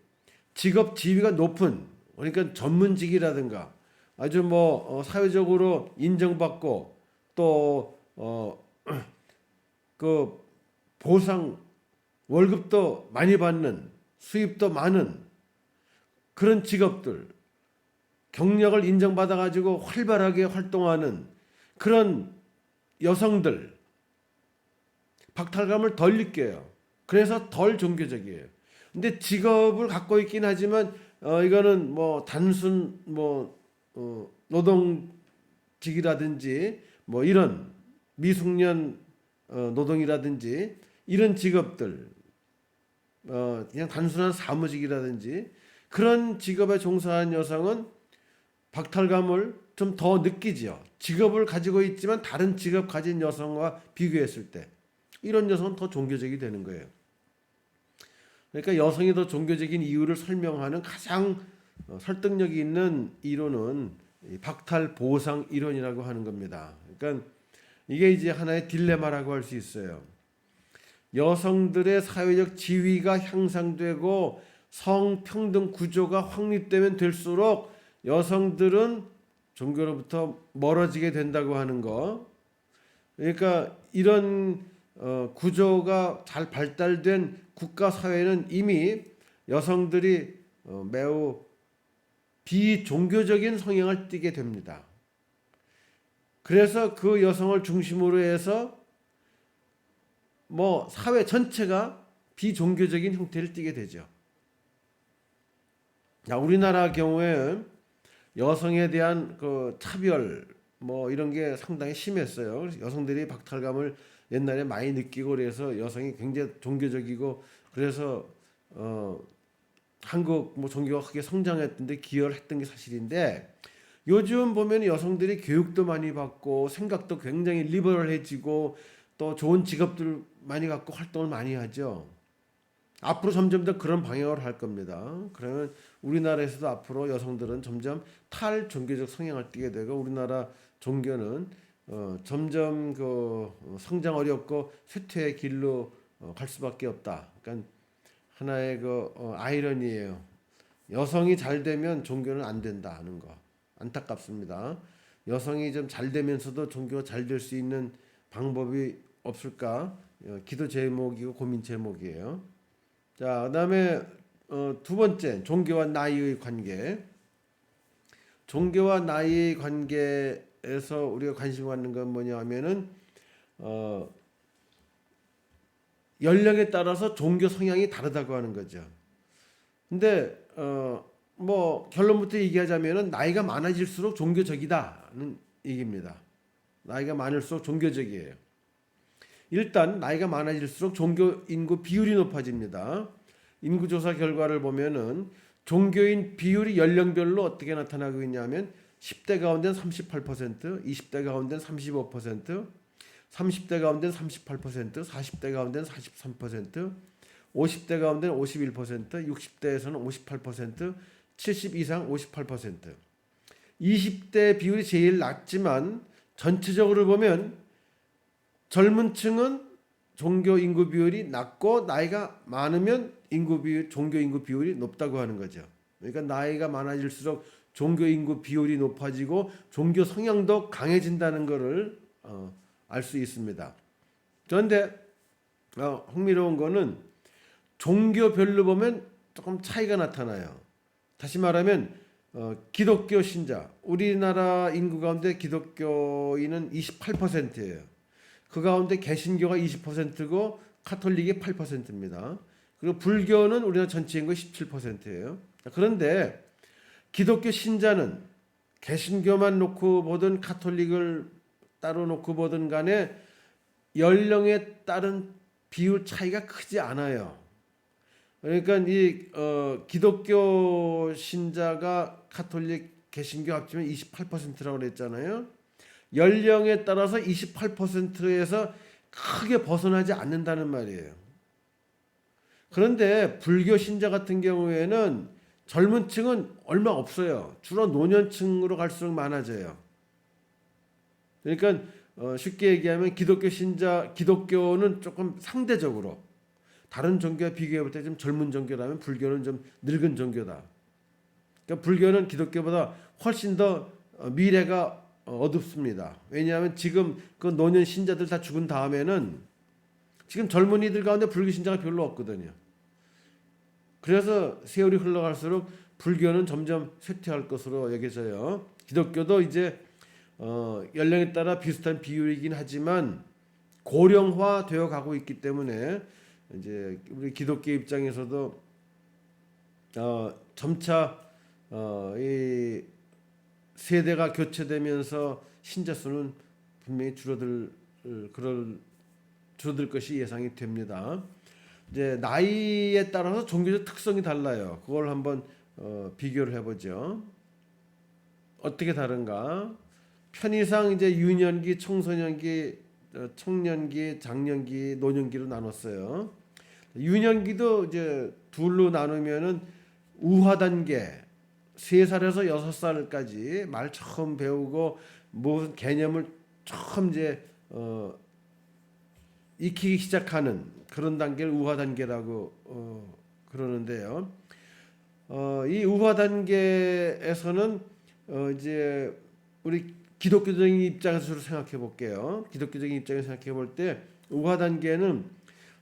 직업 지위가 높은, 그러니까 전문직이라든가 아주 사회적으로 인정받고 또 그 보상 월급도 많이 받는, 수입도 많은 그런 직업들, 경력을 인정받아 가지고 활발하게 활동하는 그런 여성들 박탈감을 덜 느껴요. 그래서 덜 종교적이에요. 근데 직업을 갖고 있긴 하지만 이거는 뭐 단순 노동직이라든지 뭐 이런 미숙련 노동이라든지 이런 직업들, 그냥 단순한 사무직이라든지 그런 직업에 종사한 여성은 박탈감을 좀 더 느끼죠. 직업을 가지고 있지만 다른 직업 가진 여성과 비교했을 때 이런 여성은 더 종교적이 되는 거예요. 그러니까 여성이 더 종교적인 이유를 설명하는 가장 설득력이 있는 이론은 박탈 보상 이론이라고 하는 겁니다. 그러니까 이게 이제 하나의 딜레마라고 할 수 있어요. 여성들의 사회적 지위가 향상되고 성평등 구조가 확립되면 될수록 여성들은 종교로부터 멀어지게 된다고 하는 거. 그러니까 이런 구조가 잘 발달된 국가 사회는 이미 여성들이 매우 비종교적인 성향을 띠게 됩니다. 그래서 그 여성을 중심으로 해서 뭐 사회 전체가 비종교적인 형태를 띠게 되죠. 우리나라 경우에 여성에 대한 그 차별 뭐 이런 게 상당히 심했어요. 여성들이 박탈감을 옛날에 많이 느끼고 그래서 여성이 굉장히 종교적이고 그래서 한국 뭐 종교가 크게 성장했던데 기여를 했던 게 사실인데 요즘 보면 여성들이 교육도 많이 받고 생각도 굉장히 리버럴해지고 또 좋은 직업들 많이 갖고 활동을 많이 하죠. 앞으로 점점 더 그런 방향으로 할 겁니다. 그러면 우리나라에서도 앞으로 여성들은 점점 탈종교적 성향을 띠게 되고 우리나라 종교는 점점 그 성장 어렵고 쇠퇴의 길로 갈 수밖에 없다. 그러니까 하나의 그 아이러니예요. 여성이 잘 되면 종교는 안 된다는 거. 안타깝습니다. 여성이 좀 잘 되면서도 종교가 잘 될 수 있는 방법이 없을까? 기도 제목이고 고민 제목이에요. 자, 그다음에 두 번째 종교와 나이의 관계. 종교와 나이의 관계에서 우리가 관심 갖는 건 뭐냐면은 연령에 따라서 종교 성향이 다르다고 하는 거죠. 근데 뭐 결론부터 얘기하자면은 나이가 많아질수록 종교적이다는 얘기입니다. 나이가 많을수록 종교적이에요. 일단 나이가 많아질수록 종교 인구 비율이 높아집니다. 인구조사 결과를 보면은 종교인 비율이 연령별로 어떻게 나타나고 있냐면 10대 가운데는 38%, 20대 가운데는 35%, 30대 가운데는 38%, 40대 가운데는 43%, 50대 가운데는 51%, 60대에서는 58%, 70 이상 58%. 20대 비율이 제일 낮지만 전체적으로 보면 젊은 층은 종교 인구 비율이 낮고 나이가 많으면 종교 인구 비율이 높다고 하는 거죠. 그러니까 나이가 많아질수록 종교 인구 비율이 높아지고 종교 성향도 강해진다는 것을 알 수 있습니다. 그런데 흥미로운 거는 종교별로 보면 조금 차이가 나타나요. 다시 말하면 기독교 신자, 우리나라 인구 가운데 기독교인은 28%예요. 그 가운데 개신교가 20%고 카톨릭이 8%입니다. 그리고 불교는 우리나라 전체 인구의 17%예요. 그런데 기독교 신자는 개신교만 놓고 보든 카톨릭을 따로 놓고 보든 간에 연령에 따른 비율 차이가 크지 않아요. 그러니까 이 기독교 신자가 카톨릭 개신교 합치면 28%라고 그랬잖아요. 연령에 따라서 28%에서 크게 벗어나지 않는다는 말이에요. 그런데 불교 신자 같은 경우에는 젊은 층은 얼마 없어요. 주로 노년층으로 갈수록 많아져요. 그러니까 쉽게 얘기하면 기독교는 조금 상대적으로 다른 종교와 비교해 볼 때 좀 젊은 종교라면 불교는 좀 늙은 종교다. 그러니까 불교는 기독교보다 훨씬 더 미래가 어둡습니다. 왜냐하면 지금 그 노년 신자들 다 죽은 다음에는 지금 젊은이들 가운데 불교 신자가 별로 없거든요. 그래서 세월이 흘러갈수록 불교는 점점 쇠퇴할 것으로 여겨져요. 기독교도 이제 연령에 따라 비슷한 비율이긴 하지만 고령화 되어 가고 있기 때문에 이제 우리 기독교 입장에서도 점차 이 세대가 교체되면서 신자 수는 분명히 줄어들 것이 예상이 됩니다. 이제 나이에 따라서 종교적 특성이 달라요. 그걸 한번 비교를 해보죠. 어떻게 다른가? 편의상 이제 유년기, 청소년기, 청년기, 장년기, 노년기로 나눴어요. 유년기도 이제 둘로 나누면은 우화 단계 3살에서 6살까지 말 처음 배우고 무슨 개념을 처음 이제 익히기 시작하는 그런 단계를 우화 단계라고 그러는데요. 이 우화 단계에서는 이제 우리 기독교적인 입장에서 생각해 볼게요. 기독교적인 입장에서 생각해 볼 때 우화 단계는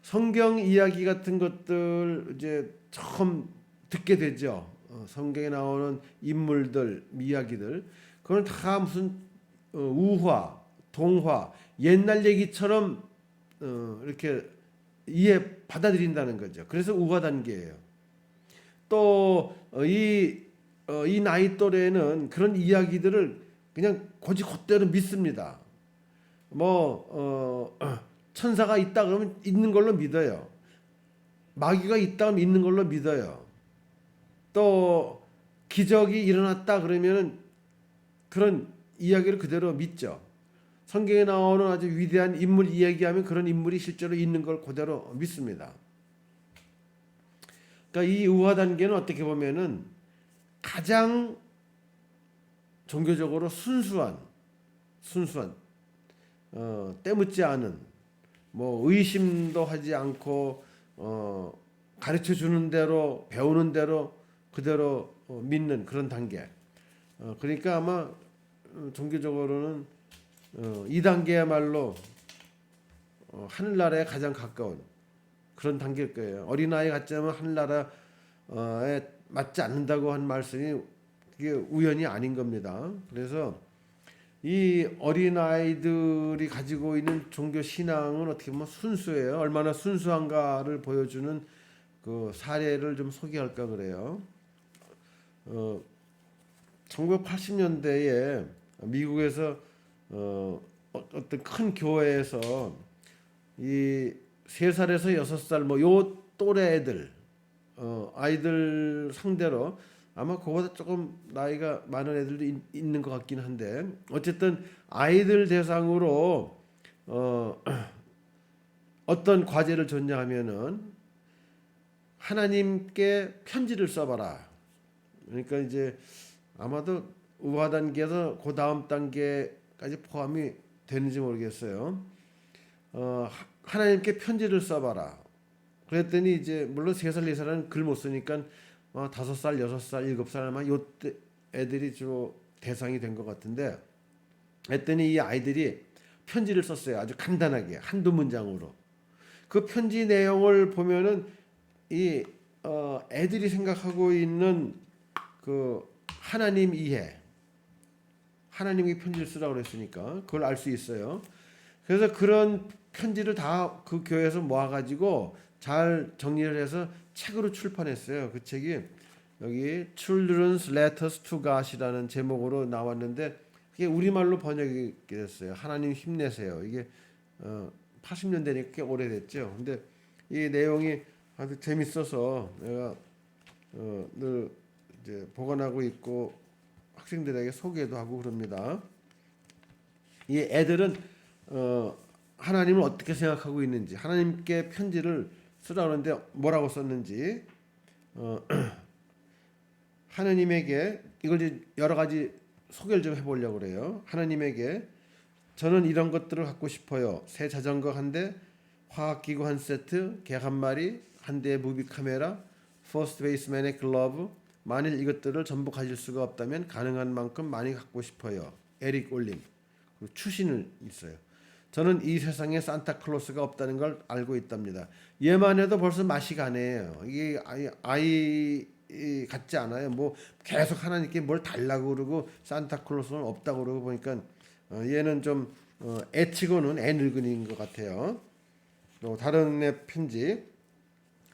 성경 이야기 같은 것들 이제 처음 듣게 되죠. 성경에 나오는 인물들, 이야기들, 그건 다 무슨 우화, 동화, 옛날 얘기처럼 이렇게 받아들인다는 거죠. 그래서 우화 단계예요. 또 이 나이 또래는 그런 이야기들을 그냥 곧대로 믿습니다. 천사가 있다 그러면 있는 걸로 믿어요. 마귀가 있다 그러면 있는 걸로 믿어요. 또 기적이 일어났다 그러면 그런 이야기를 그대로 믿죠. 성경에 나오는 아주 위대한 인물 이야기하면 그런 인물이 실제로 있는 걸 그대로 믿습니다. 그러니까 이 우화 단계는 어떻게 보면은 가장 종교적으로 순수한 때묻지 않은 의심도 하지 않고 가르쳐 주는 대로 배우는 대로 그대로 믿는 그런 단계. 그러니까 아마 종교적으로는 이 단계야말로 하늘나라에 가장 가까운 그런 단계일 거예요. 어린아이 같지 않으면 하늘나라에 맞지 않는다고 한 말씀이 그게 우연이 아닌 겁니다. 그래서 이 어린아이들이 가지고 있는 종교 신앙은 어떻게 보면 순수해요. 얼마나 순수한가를 보여주는 그 사례를 좀 소개할까 그래요. 1980년대에 미국에서 어떤 큰 교회에서 이 3살에서 6살 요 또래 애들 아이들 상대로 아마 그보다 조금 나이가 많은 애들도 있는 것 같긴 한데 어쨌든 아이들 대상으로 어떤 과제를 줬냐 하면은 하나님께 편지를 써봐라. 그러니까 이제 아마도 우화 단계에서 그 다음 단계까지 포함이 되는지 모르겠어요. 하나님께 편지를 써봐라. 그랬더니 이제 물론 3살, 4살은 글 못 쓰니까 5살, 6살, 7살 아마 요때 애들이 주로 대상이 된 것 같은데 했더니 이 아이들이 편지를 썼어요. 아주 간단하게 한두 문장으로. 그 편지 내용을 보면은 이 애들이 생각하고 있는 그 하나님 이해, 하나님이 편지를 쓰라고 그랬으니까 그걸 알 수 있어요. 그래서 그런 편지를 다 그 교회에서 모아가지고 잘 정리를 해서 책으로 출판했어요. 그 책이 여기 Children's Letters to God이라는 제목으로 나왔는데 그게 우리말로 번역이 됐어요. 하나님 힘내세요. 이게 80년대니까 꽤 오래됐죠. 근데 이 내용이 아주 재밌어서 내가 늘 이제 보관하고 있고 학생들에게 소개도 하고 그럽니다. 이 애들은 하나님을 어떻게 생각하고 있는지, 하나님께 편지를 쓰라 그러는데 뭐라고 썼는지, 하나님에게 이걸 이제 여러 가지 소개를 좀 해보려고 그래요. 하나님에게 저는 이런 것들을 갖고 싶어요. 새 자전거 한 대, 화학기구 한 세트, 개 한 마리, 한 대의 무비 카메라, 퍼스트 베이스맨의 글러브. 만일 이것들을 전부 가질 수가 없다면 가능한 만큼 많이 갖고 싶어요. 에릭 올림. 그리고 추신을 있어요. 저는 이 세상에 산타클로스가 없다는 걸 알고 있답니다. 얘만 해도 벌써 맛이 가네요. 이게 아이 같지 않아요. 계속 하나님께 뭘 달라고 그러고 산타클로스는 없다고 그러고 보니까 얘는 좀 애치고는 애 늙은이인 것 같아요. 또 다른 애 편지.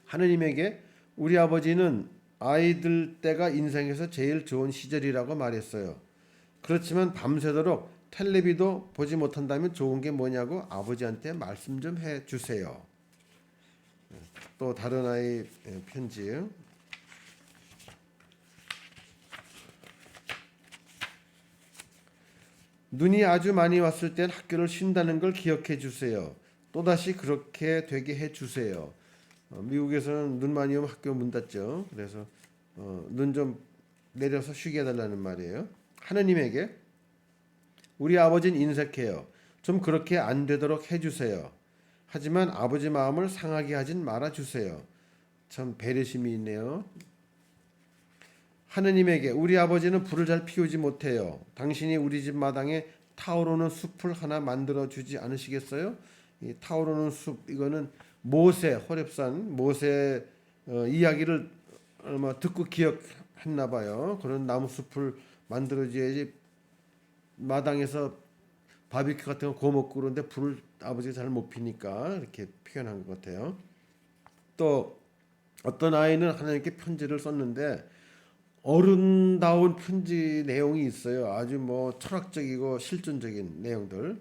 하느님에게 우리 아버지는 아이들 때가 인생에서 제일 좋은 시절이라고 말했어요. 그렇지만 밤새도록 텔레비도 보지 못한다면 좋은 게 뭐냐고 아버지한테 말씀 좀 해주세요. 또 다른 아이 편지. 눈이 아주 많이 왔을 땐 학교를 쉰다는 걸 기억해 주세요. 또다시 그렇게 되게 해 주세요. 미국에서는 눈 많이 오면 학교 문 닫죠. 그래서 눈 좀 내려서 쉬게 해달라는 말이에요. 하느님에게 우리 아버지는 인색해요. 좀 그렇게 안 되도록 해주세요. 하지만 아버지 마음을 상하게 하진 말아주세요. 참 배려심이 있네요. 하느님에게 우리 아버지는 불을 잘 피우지 못해요. 당신이 우리 집 마당에 타오르는 숲을 하나 만들어 주지 않으시겠어요? 이 타오르는 숲 이거는 모세 호렙산 모세 이야기를 아마 듣고 기억했나 봐요. 그런 나무 숲을 만들어 줘야지 마당에서 바비큐 같은 거 구워 먹고 그러는데 불을 아버지가 잘 못 피니까 이렇게 표현한 것 같아요. 또 어떤 아이는 하나님께 편지를 썼는데 어른다운 편지 내용이 있어요. 아주 뭐 철학적이고 실존적인 내용들.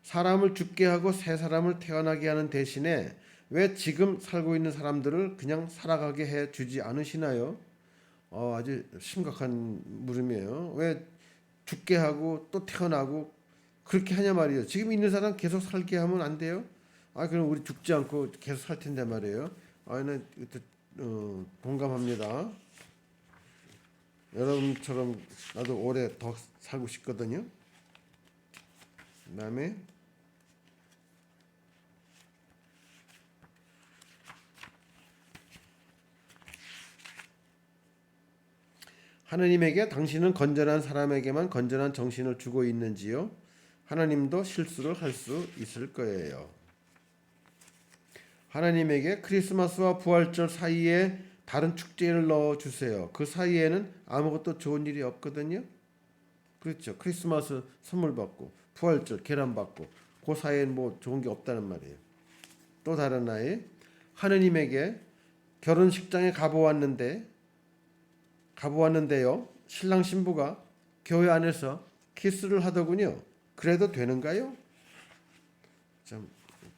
사람을 죽게 하고 새 사람을 태어나게 하는 대신에 왜 지금 살고 있는 사람들을 그냥 살아가게 해 주지 않으시나요? 아주 심각한 물음이에요. 왜 죽게 하고 또 태어나고 그렇게 하냐 말이에요. 지금 있는 사람 계속 살게 하면 안 돼요? 그럼 우리 죽지 않고 계속 살 텐데 말이에요. 나 공감합니다. 여러분처럼 나도 오래 더 살고 싶거든요. 그다음에 하느님에게 당신은 건전한 사람에게만 건전한 정신을 주고 있는지요? 하나님도 실수를 할 수 있을 거예요. 하나님에게 크리스마스와 부활절 사이에 다른 축제를 넣어주세요. 그 사이에는 아무것도 좋은 일이 없거든요. 그렇죠. 크리스마스 선물 받고 부활절 계란 받고 그 사이에는 뭐 좋은 게 없다는 말이에요. 또 다른 아이 하느님에게 결혼식장에 가보았는데요. 신랑 신부가 교회 안에서 키스를 하더군요. 그래도 되는가요? 참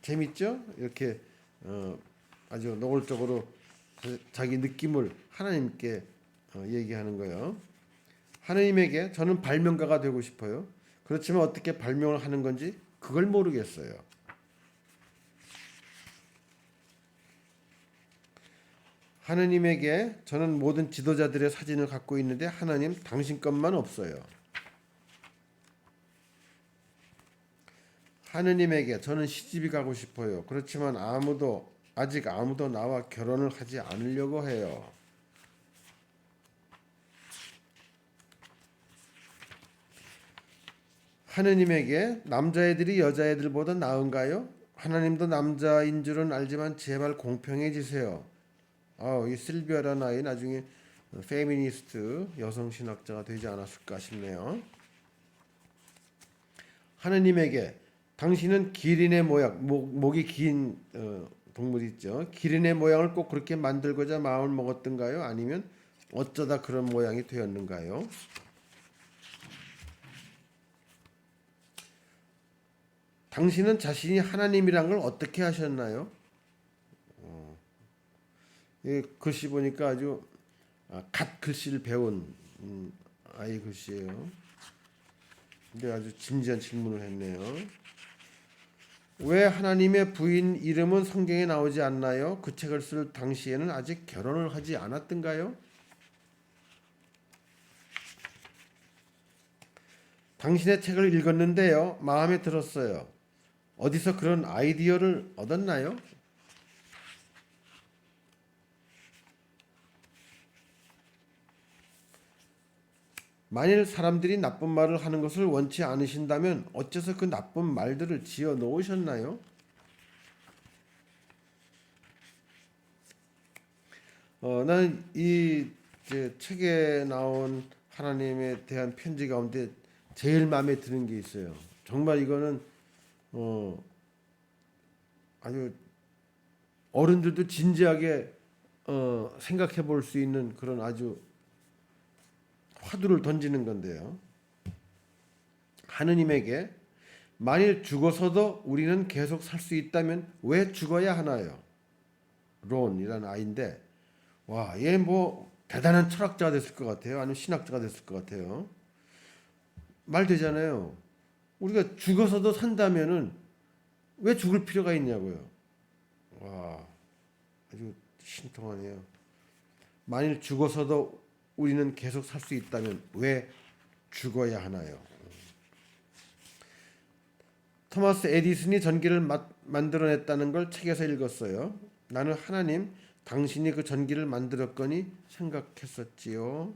재밌죠? 이렇게 아주 노골적으로 자기 느낌을 하나님께 얘기하는 거예요. 하나님에게 저는 발명가가 되고 싶어요. 그렇지만 어떻게 발명을 하는 건지 그걸 모르겠어요. 하나님에게 저는 모든 지도자들의 사진을 갖고 있는데 하나님 당신 것만 없어요. 하느님에게 저는 시집이 가고 싶어요. 그렇지만 아직 아무도 나와 결혼을 하지 않으려고 해요. 하느님에게 남자애들이 여자애들보다 나은가요? 하나님도 남자인 줄은 알지만 제발 공평해지세요. 이 실비아라는 아이 나중에 페미니스트 여성 신학자가 되지 않았을까 싶네요. 하느님에게 당신은 기린의 모양, 목이 긴 동물 있죠. 기린의 모양을 꼭 그렇게 만들고자 마음을 먹었던가요? 아니면 어쩌다 그런 모양이 되었는가요? 당신은 자신이 하나님이란 걸 어떻게 하셨나요? 이 글씨 보니까 아주 갓 글씨를 배운 아이 글씨예요. 근데 아주 진지한 질문을 했네요. 왜 하나님의 부인 이름은 성경에 나오지 않나요? 그 책을 쓸 당시에는 아직 결혼을 하지 않았던가요? 당신의 책을 읽었는데요. 마음에 들었어요. 어디서 그런 아이디어를 얻었나요? 만일 사람들이 나쁜 말을 하는 것을 원치 않으신다면 어째서 그 나쁜 말들을 지어 놓으셨나요? 나는 이 책에 나온 하나님에 대한 편지 가운데 제일 마음에 드는 게 있어요. 정말 이거는 아주 어른들도 진지하게 생각해 볼 수 있는 그런 아주 화두를 던지는 건데요. 하느님에게 만일 죽어서도 우리는 계속 살 수 있다면 왜 죽어야 하나요? 론이라는 아이인데, 와, 얘 뭐 대단한 철학자가 됐을 것 같아요. 아니면 신학자가 됐을 것 같아요. 말 되잖아요. 우리가 죽어서도 산다면은 왜 죽을 필요가 있냐고요. 와, 아주 신통하네요. 만일 죽어서도 우리는 계속 살 수 있다면 왜 죽어야 하나요? 토마스 에디슨이 전기를 만들어냈다는 걸 책에서 읽었어요. 나는 하나님, 당신이 그 전기를 만들었거니 생각했었지요.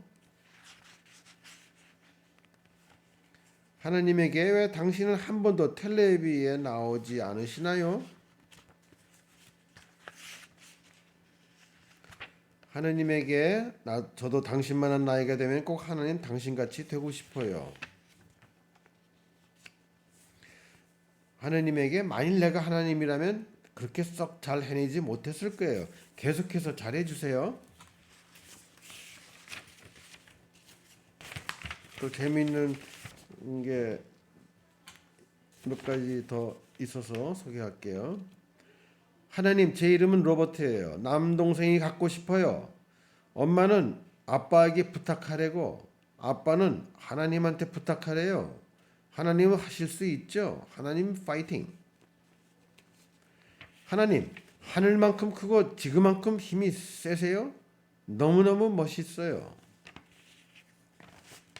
하나님에게 왜 당신은 한 번도 텔레비에 나오지 않으시나요? 하나님에게 저도 당신만한 나이가 되면 꼭 하나님 당신같이 되고 싶어요. 하나님에게 만일 내가 하나님이라면 그렇게 썩 잘 해내지 못했을 거예요. 계속해서 잘해주세요. 또 재미있는 게 몇 가지 더 있어서 소개할게요. 하나님, 제 이름은 로버트예요. 남동생이 갖고 싶어요. 엄마는 아빠에게 부탁하래고 아빠는 하나님한테 부탁하래요. 하나님은 하실 수 있죠. 하나님 파이팅. 하나님, 하늘만큼 크고 지구만큼 힘이 세세요? 너무너무 멋있어요.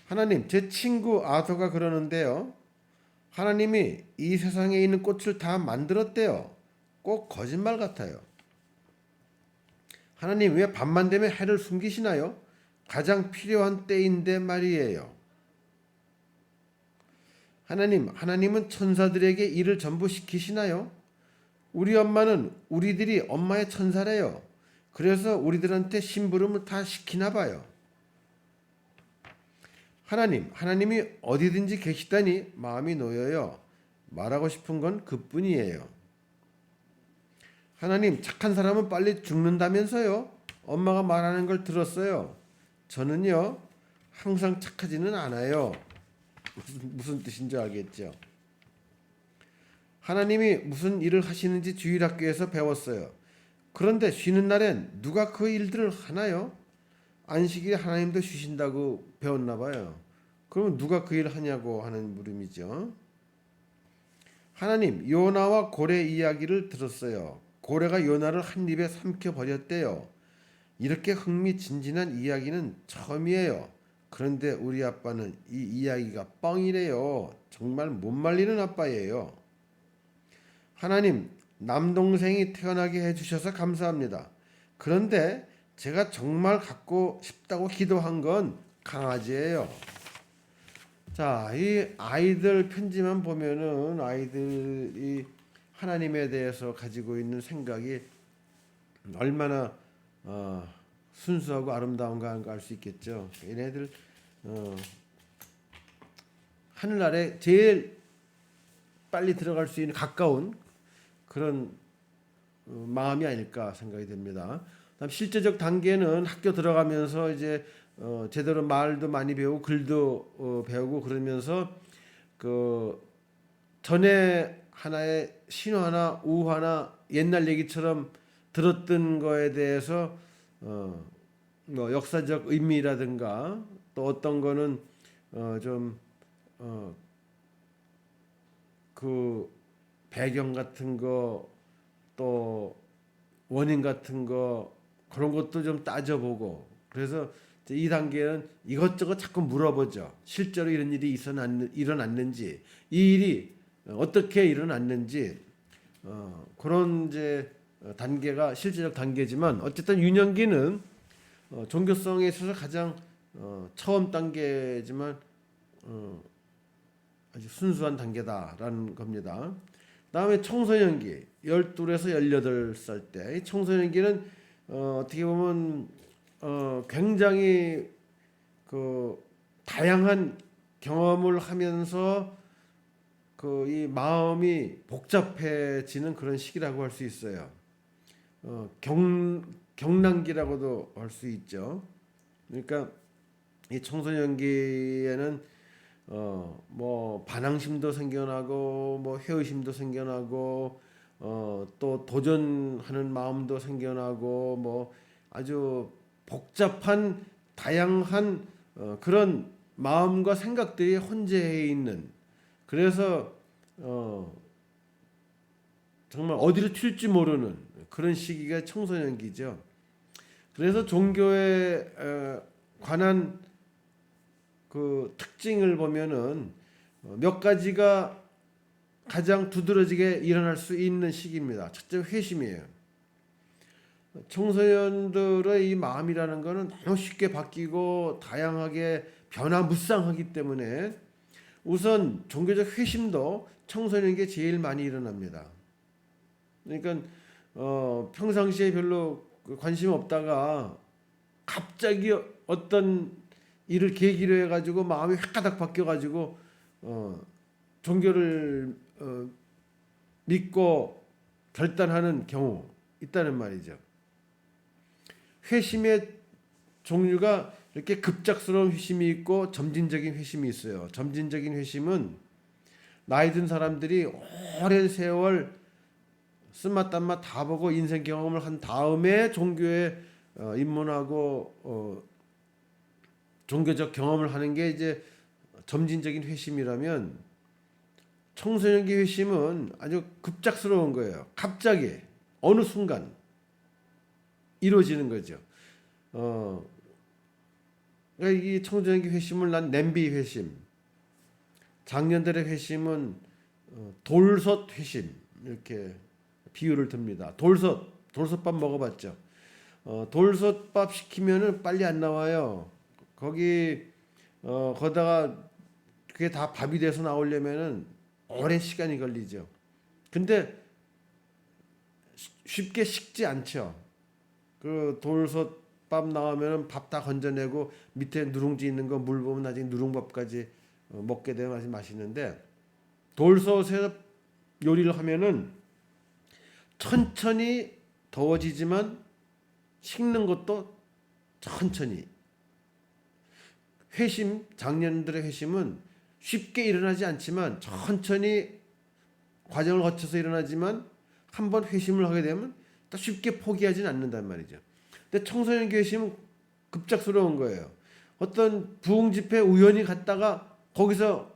하나님, 제 친구 아더가 그러는데요. 하나님이 이 세상에 있는 꽃을 다 만들었대요. 꼭 거짓말 같아요. 하나님, 왜 밤만 되면 해를 숨기시나요? 가장 필요한 때인데 말이에요. 하나님은 천사들에게 일을 전부 시키시나요? 우리 엄마는 우리들이 엄마의 천사래요. 그래서 우리들한테 심부름을 다 시키나 봐요. 하나님이 어디든지 계시다니 마음이 놓여요. 말하고 싶은 건 그뿐이에요. 하나님, 착한 사람은 빨리 죽는다면서요? 엄마가 말하는 걸 들었어요. 저는요, 항상 착하지는 않아요. 무슨 뜻인지 알겠죠? 하나님이 무슨 일을 하시는지 주일학교에서 배웠어요. 그런데 쉬는 날엔 누가 그 일들을 하나요? 안식일에 하나님도 쉬신다고 배웠나 봐요. 그러면 누가 그 일을 하냐고 하는 물음이죠. 하나님, 요나와 고래 이야기를 들었어요. 고래가 요나를 한 입에 삼켜 버렸대요. 이렇게 흥미진진한 이야기는 처음이에요. 그런데 우리 아빠는 이 이야기가 뻥이래요. 정말 못 말리는 아빠예요. 하나님, 남동생이 태어나게 해주셔서 감사합니다. 그런데 제가 정말 갖고 싶다고 기도한 건 강아지예요. 자, 이 아이들 편지만 보면은 아이들이 하나님에 대해서 가지고 있는 생각이 얼마나 순수하고 아름다운가 알 수 있겠죠. 얘네들 하늘나라에 제일 빨리 들어갈 수 있는 가까운 그런 마음이 아닐까 생각이 됩니다. 다음 실제적 단계는 학교 들어가면서 이제 제대로 말도 많이 배우고 글도 배우고 그러면서 그 전에 하나의 신화나 우화나 옛날 얘기처럼 들었던 거에 대해서 뭐 역사적 의미라든가 또 어떤 거는 좀 그 배경 같은 거 또 원인 같은 거 그런 것도 좀 따져보고 그래서 이제 이 단계는 이것저것 자꾸 물어보죠. 실제로 이런 일이 일어났는지 이 일이 어떻게 일어났는지 그런 이제 단계가 실제적 단계지만 어쨌든 유년기는 종교성에 있어서 가장 처음 단계지만 아주 순수한 단계다라는 겁니다. 다음에 청소년기 12에서 18살 때 이 청소년기는 어떻게 보면 굉장히 그 다양한 경험을 하면서 그 이 마음이 복잡해지는 그런 시기라고 할 수 있어요. 경랑기라고도 할 수 있죠. 그러니까 이 청소년기에는 뭐 반항심도 생겨나고 뭐 회의심도 생겨나고 또 도전하는 마음도 생겨나고 뭐 아주 복잡한 다양한 그런 마음과 생각들이 혼재해 있는, 그래서 정말 어디로 튈지 모르는 그런 시기가 청소년기죠. 그래서 종교에 관한 그 특징을 보면은 몇 가지가 가장 두드러지게 일어날 수 있는 시기입니다. 첫째, 회심이에요. 청소년들의 이 마음이라는 것은 너무 쉽게 바뀌고 다양하게 변화무쌍하기 때문에 우선 종교적 회심도 청소년기에 제일 많이 일어납니다. 그러니까 평상시에 별로 관심 없다가 갑자기 어떤 일을 계기로 해가지고 마음이 획가닥 바뀌어가지고 종교를 믿고 결단하는 경우 있다는 말이죠. 회심의 종류가 이렇게 급작스러운 회심이 있고 점진적인 회심이 있어요. 점진적인 회심은 나이 든 사람들이 오랜 세월 쓴맛 단맛 다 보고 인생 경험을 한 다음에 종교에 입문하고 종교적 경험을 하는 게 이제 점진적인 회심이라면, 청소년기 회심은 아주 급작스러운 거예요. 갑자기 어느 순간 이루어지는 거죠. 그러니까 이 청소년기 회심을 난 냄비 회심, 작년들의 회심은 돌솥 회심, 이렇게 비유를 듭니다. 돌솥밥 먹어봤죠? 돌솥밥 시키면은 빨리 안 나와요. 거다가 그게 다 밥이 돼서 나오려면은 오랜 시간이 걸리죠. 근데 쉽게 식지 않죠. 그 돌솥밥 나오면은 밥 다 건져내고 밑에 누룽지 있는 거 물 보면 나중에 누룽밥까지 먹게 되면 아주 맛있는데, 돌솥에서 요리를 하면은 천천히 더워지지만 식는 것도 천천히. 회심, 작년들의 회심은 쉽게 일어나지 않지만 천천히 과정을 거쳐서 일어나지만 한번 회심을 하게 되면 또 쉽게 포기하지는 않는단 말이죠. 근데 청소년기 회심은 급작스러운 거예요. 어떤 부흥 집회 우연히 갔다가 거기서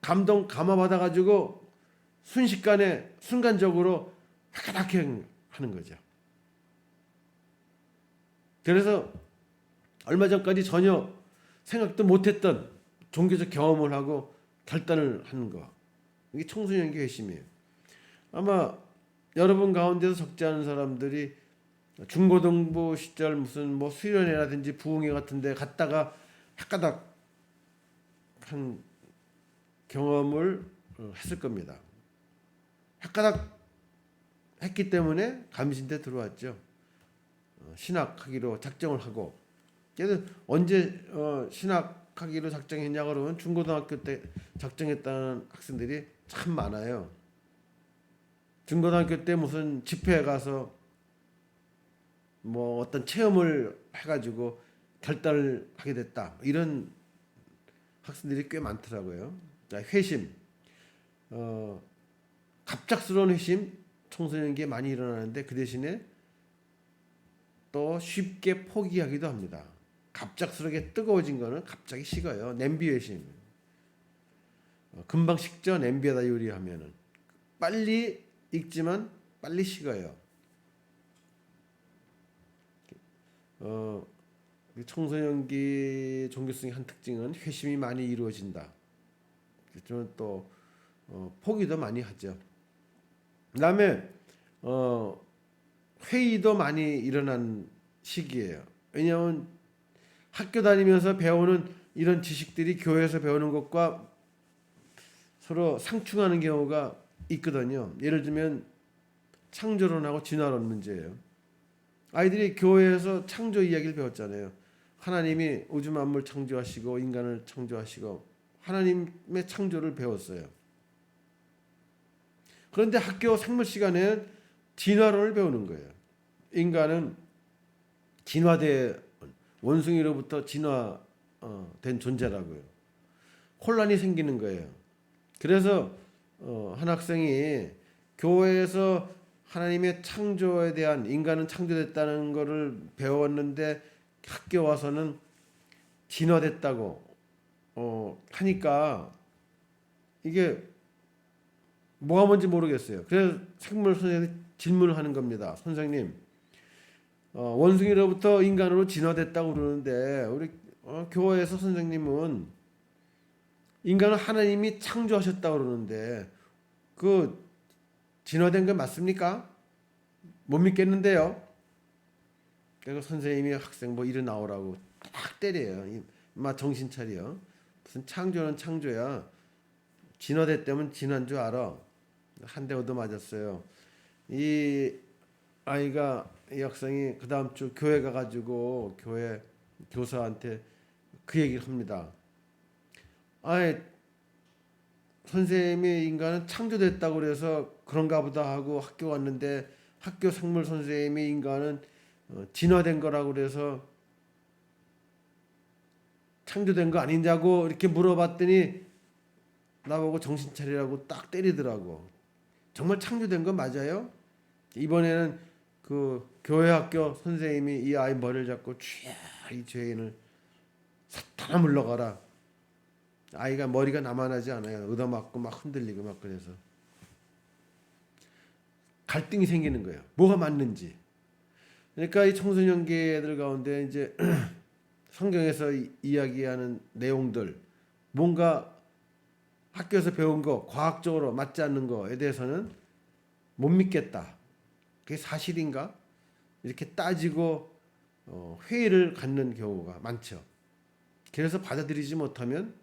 감화받아 가지고 순식간에 순간적으로 화가닥 하는 거죠. 그래서 얼마 전까지 전혀 생각도 못했던 종교적 경험을 하고 결단을 하는 거, 이게 청소년기 회심이에요. 아마 여러분 가운데서 적지 않은 사람들이 중고등부 시절 무슨 뭐 수련회라든지 부흥회 같은데 갔다가 헷가닥 한 경험을 했을 겁니다. 헷가닥 했기 때문에 감신대 들어왔죠. 신학하기로 작정을 하고. 그래서 언제 신학하기로 작정했냐 그러면 중고등학교 때 작정했다는 학생들이 참 많아요. 중고등학교 때 무슨 집회에 가서 뭐 어떤 체험을 해가지고 결단을 하게 됐다, 이런 학생들이 꽤 많더라고요. 회심, 갑작스러운 회심, 청소년기에 많이 일어나는데 그 대신에 또 쉽게 포기하기도 합니다. 갑작스럽게 뜨거워진 거는 갑자기 식어요. 냄비 회심, 금방 식죠. 냄비에다 요리하면은 빨리 익지만 빨리 식어요. 청소년기 종교성의 한 특징은 회심이 많이 이루어진다. 저는 또 포기도 많이 하죠. 그다음에 회의도 많이 일어난 시기예요. 왜냐하면 학교 다니면서 배우는 이런 지식들이 교회에서 배우는 것과 서로 상충하는 경우가 있거든요. 예를 들면 창조론하고 진화론 문제예요. 아이들이 교회에서 창조 이야기를 배웠잖아요. 하나님이 우주 만물 창조하시고 인간을 창조하시고 하나님의 창조를 배웠어요. 그런데 학교 생물 시간에는 진화론을 배우는 거예요. 인간은 진화돼 원숭이로부터 진화된 존재라고요. 혼란이 생기는 거예요. 그래서 한 학생이 교회에서 하나님의 창조에 대한 인간은 창조됐다는 것을 배웠는데 학교 와서는 진화됐다고 하니까 이게 뭐가 뭔지 모르겠어요. 그래서 생물 선생님이 질문을 하는 겁니다. 선생님, 원숭이로부터 인간으로 진화됐다고 그러는데 우리 교회에서 선생님은 인간을 하나님이 창조하셨다고 그러는데 그 진화된 게 맞습니까? 못 믿겠는데요. 그래서 선생님이 학생 뭐 일어 나오라고 딱 때려요. 막 정신 차려. 무슨 창조는 창조야. 진화됐다면 진화인 줄 알아. 한 대 얻어 맞았어요. 이 아이가 이 학생이 그 다음 주 교회 가가지고 교회 교사한테 그 얘기를 합니다. 아이 선생님이 인간은 창조됐다고 그래서 그런가 보다 하고 학교 왔는데 학교 생물 선생님이 인간은 진화된 거라고 그래서 창조된 거 아니냐고 이렇게 물어봤더니 나보고 정신 차리라고 딱 때리더라고. 정말 창조된 거 맞아요? 이번에는 그 교회 학교 선생님이 이 아이 머리를 잡고 쥐야 이 죄인을 사탄아 물러가라. 아이가 머리가 나만하지 않아요. 얻어맞고 막 흔들리고 막 그래서 갈등이 생기는 거예요. 뭐가 맞는지. 그러니까 이 청소년기들 가운데 이제 성경에서 이야기하는 내용들 뭔가 학교에서 배운 거 과학적으로 맞지 않는 거에 대해서는 못 믿겠다. 그게 사실인가? 이렇게 따지고 회의를 갖는 경우가 많죠. 그래서 받아들이지 못하면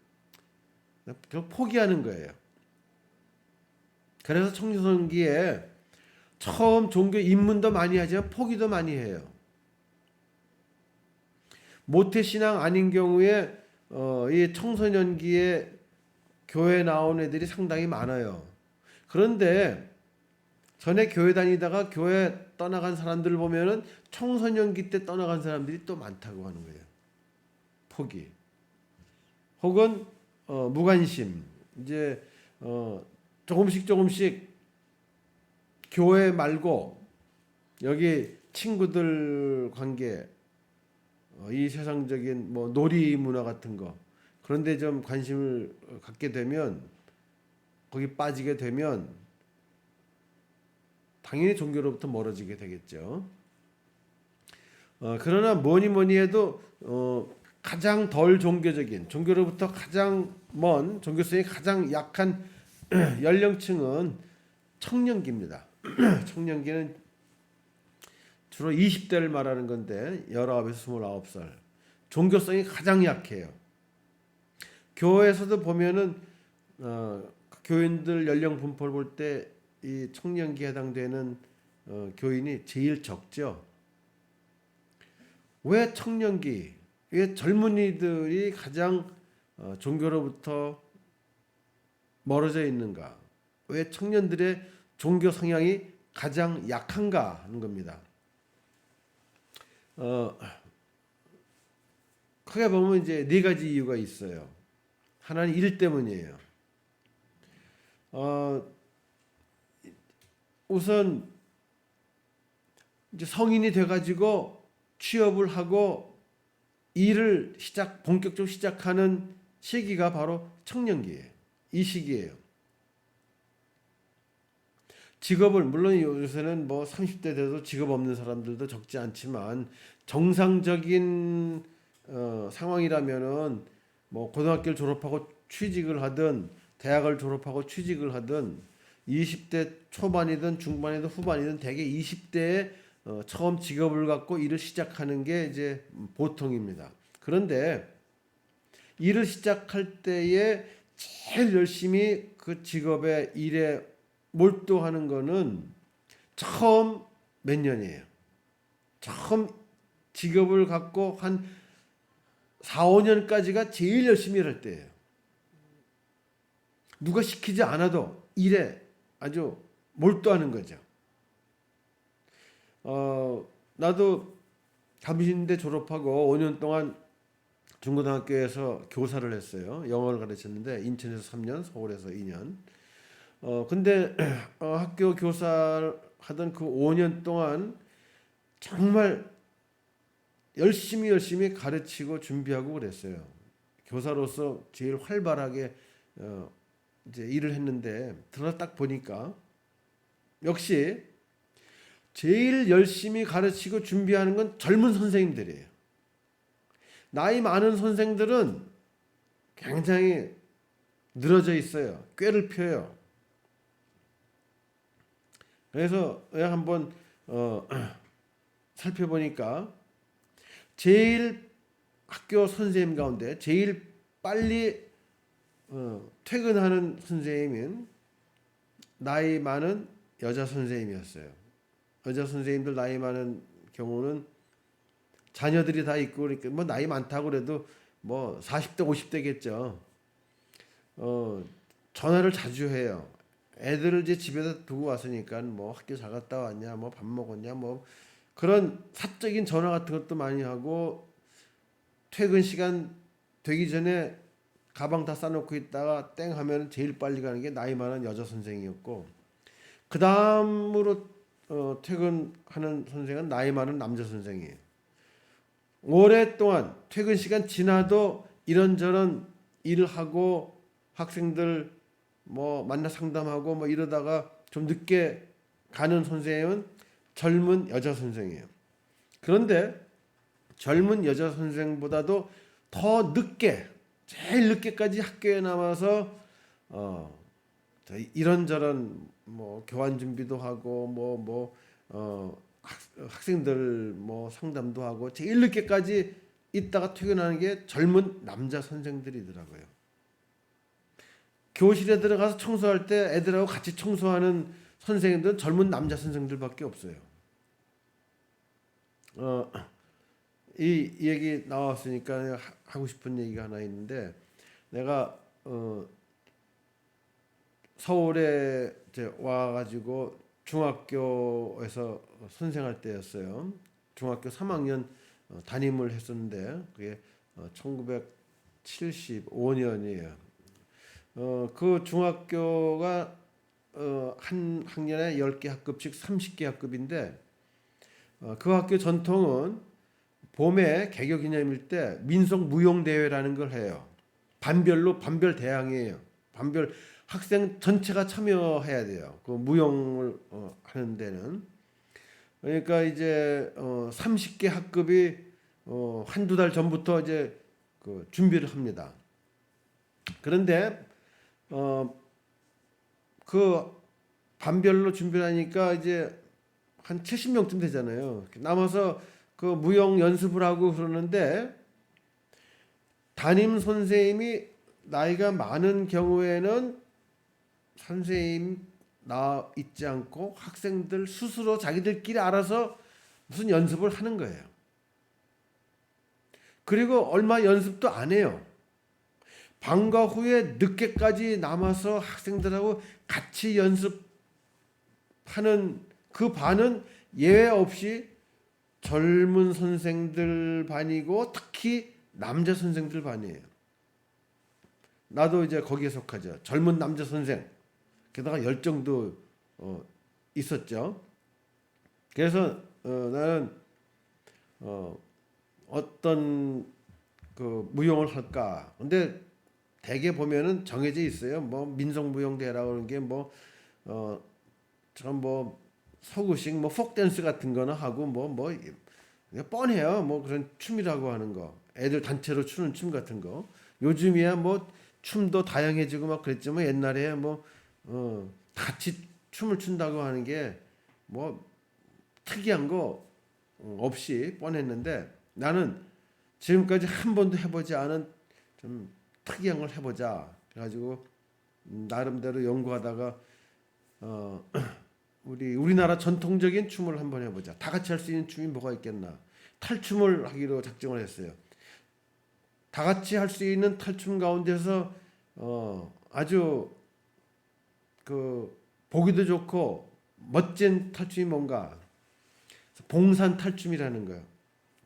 그냥 포기하는 거예요. 그래서 청소년기에 처음 종교 입문도 많이 하지만 포기도 많이 해요. 모태신앙 아닌 경우에 이 청소년기에 교회 나온 애들이 상당히 많아요. 그런데 전에 교회 다니다가 교회 떠나간 사람들을 보면은 청소년기 때 떠나간 사람들이 또 많다고 하는 거예요. 포기. 혹은 무관심. 이제 조금씩 교회 말고 여기 친구들 관계 이 세상적인 뭐 놀이 문화 같은 거 그런데 좀 관심을 갖게 되면 거기 빠지게 되면 당연히 종교로부터 멀어지게 되겠죠. 그러나 뭐니 해도 가장 덜 종교적인 종교로부터 가장 먼 종교성이 가장 약한 연령층은 청년기입니다. 청년기는 주로 20대를 말하는 건데 19에서 29살 종교성이 가장 약해요. 교회에서도 보면은 교인들 연령 분포를 볼 때 이 청년기에 해당되는 교인이 제일 적죠. 왜 청년기, 왜 젊은이들이 가장 종교로부터 멀어져 있는가? 왜 청년들의 종교 성향이 가장 약한가 하는 겁니다. 크게 보면 이제 네 가지 이유가 있어요. 하나는 일 때문이에요. 우선 이제 성인이 돼가지고 취업을 하고 일을 본격적으로 시작하는 시기가 바로 청년기예요. 이 시기예요. 직업을 물론 요새는 뭐 30대 돼도 직업 없는 사람들도 적지 않지만 정상적인 상황이라면은 뭐 고등학교를 졸업하고 취직을 하든 대학을 졸업하고 취직을 하든 20대 초반이든 중반이든 후반이든 대개 20대에 처음 직업을 갖고 일을 시작하는 게 이제 보통입니다. 그런데 일을 시작할 때에 제일 열심히 그 직업의 일에 몰두하는 거는 처음 몇 년이에요. 처음 직업을 갖고 한 4, 5년까지가 제일 열심히 일할 때예요. 누가 시키지 않아도 일에 아주 몰두하는 거죠. 나도 감신대 졸업하고 5년 동안 중고등학교에서 교사를 했어요. 영어를 가르쳤는데 인천에서 3년, 서울에서 2년. 근데 학교 교사 하던 그 5년 동안 정말 열심히 가르치고 준비하고 그랬어요. 교사로서 제일 활발하게 이제 일을 했는데 들어서 딱 보니까 역시 제일 열심히 가르치고 준비하는 건 젊은 선생님들이에요. 나이 많은 선생들은 굉장히 늘어져 있어요. 꾀를 펴요. 그래서 한번 살펴보니까 제일 학교 선생님 가운데 제일 빨리 퇴근하는 선생님은 나이 많은 여자 선생님이었어요. 여자 선생님들 나이 많은 경우는 자녀들이 다 있고 그러니까 뭐 나이 많다고 그래도 뭐 40대 50대겠죠. 전화를 자주 해요. 애들을 이제 집에다 두고 왔으니까 뭐 학교 잘 갔다 왔냐, 뭐 밥 먹었냐, 뭐 그런 사적인 전화 같은 것도 많이 하고 퇴근 시간 되기 전에 가방 다 싸놓고 있다가 땡 하면 제일 빨리 가는 게 나이 많은 여자 선생이었고 그 다음으로 퇴근하는 선생은 나이 많은 남자 선생이에요. 오랫동안 퇴근 시간 지나도 이런저런 일을 하고 학생들 뭐 만나 상담하고 뭐 이러다가 좀 늦게 가는 선생님은 젊은 여자 선생이에요. 그런데 젊은 여자 선생보다도 더 늦게 제일 늦게까지 학교에 남아서 이런저런 뭐 교환 준비도 하고 학생들 뭐 상담도 하고 제일 늦게까지 있다가 퇴근하는 게 젊은 남자 선생들이더라고요. 교실에 들어가서 청소할 때 애들하고 같이 청소하는 선생님들은 젊은 남자 선생들밖에 없어요. 이 얘기 나왔으니까 하고 싶은 얘기가 하나 있는데 내가 서울에 이제 와가지고 중학교에서 선생할 때였어요. 중학교 3학년 담임을 했었는데 그게 1975년이에요. 그 중학교가 한 학년에 10개 학급씩 30개 학급인데 그 학교 전통은 봄에 개교 기념일 때 민속 무용 대회라는 걸 해요. 반별 대항이에요. 반별 학생 전체가 참여해야 돼요. 그 무용을 하는 데는. 그러니까 이제 30개 학급이 한두 달 전부터 이제 그 준비를 합니다. 그런데 그 반별로 준비를 하니까 이제 한 70명쯤 되잖아요. 남아서 그 무용 연습을 하고 그러는데 담임 선생님이 나이가 많은 경우에는 선생님 나 있지 않고 학생들 스스로 자기들끼리 알아서 무슨 연습을 하는 거예요. 그리고 얼마 연습도 안 해요. 방과 후에 늦게까지 남아서 학생들하고 같이 연습하는 그 반은 예외 없이 젊은 선생들 반이고 특히 남자 선생들 반이에요. 나도 이제 거기에 속하죠. 젊은 남자 선생. 게다가 열정도 있었죠. 그래서 나는 어떤 그 무용을 할까. 근데 대개 보면은 정해져 있어요. 뭐 민속무용대라고 하는 게 뭐 참 뭐 서구식 뭐 폭댄스 같은 거나 하고 뭐 뻔해요. 뭐 그런 춤이라고 하는 거. 애들 단체로 추는 춤 같은 거. 요즘이야 뭐 춤도 다양해지고 막 그랬지만 옛날에 뭐 같이 춤을 춘다고 하는 게 뭐 특이한 거 없이 뻔했는데 나는 지금까지 한 번도 해보지 않은 좀 특이한 걸 해보자. 그래가지고 나름대로 연구하다가 우리나라 전통적인 춤을 한번 해보자. 다 같이 할 수 있는 춤이 뭐가 있겠나. 탈춤을 하기로 작정을 했어요. 다 같이 할 수 있는 탈춤 가운데서 아주 그 보기도 좋고 멋진 탈춤이 뭔가. 봉산 탈춤이라는 거요.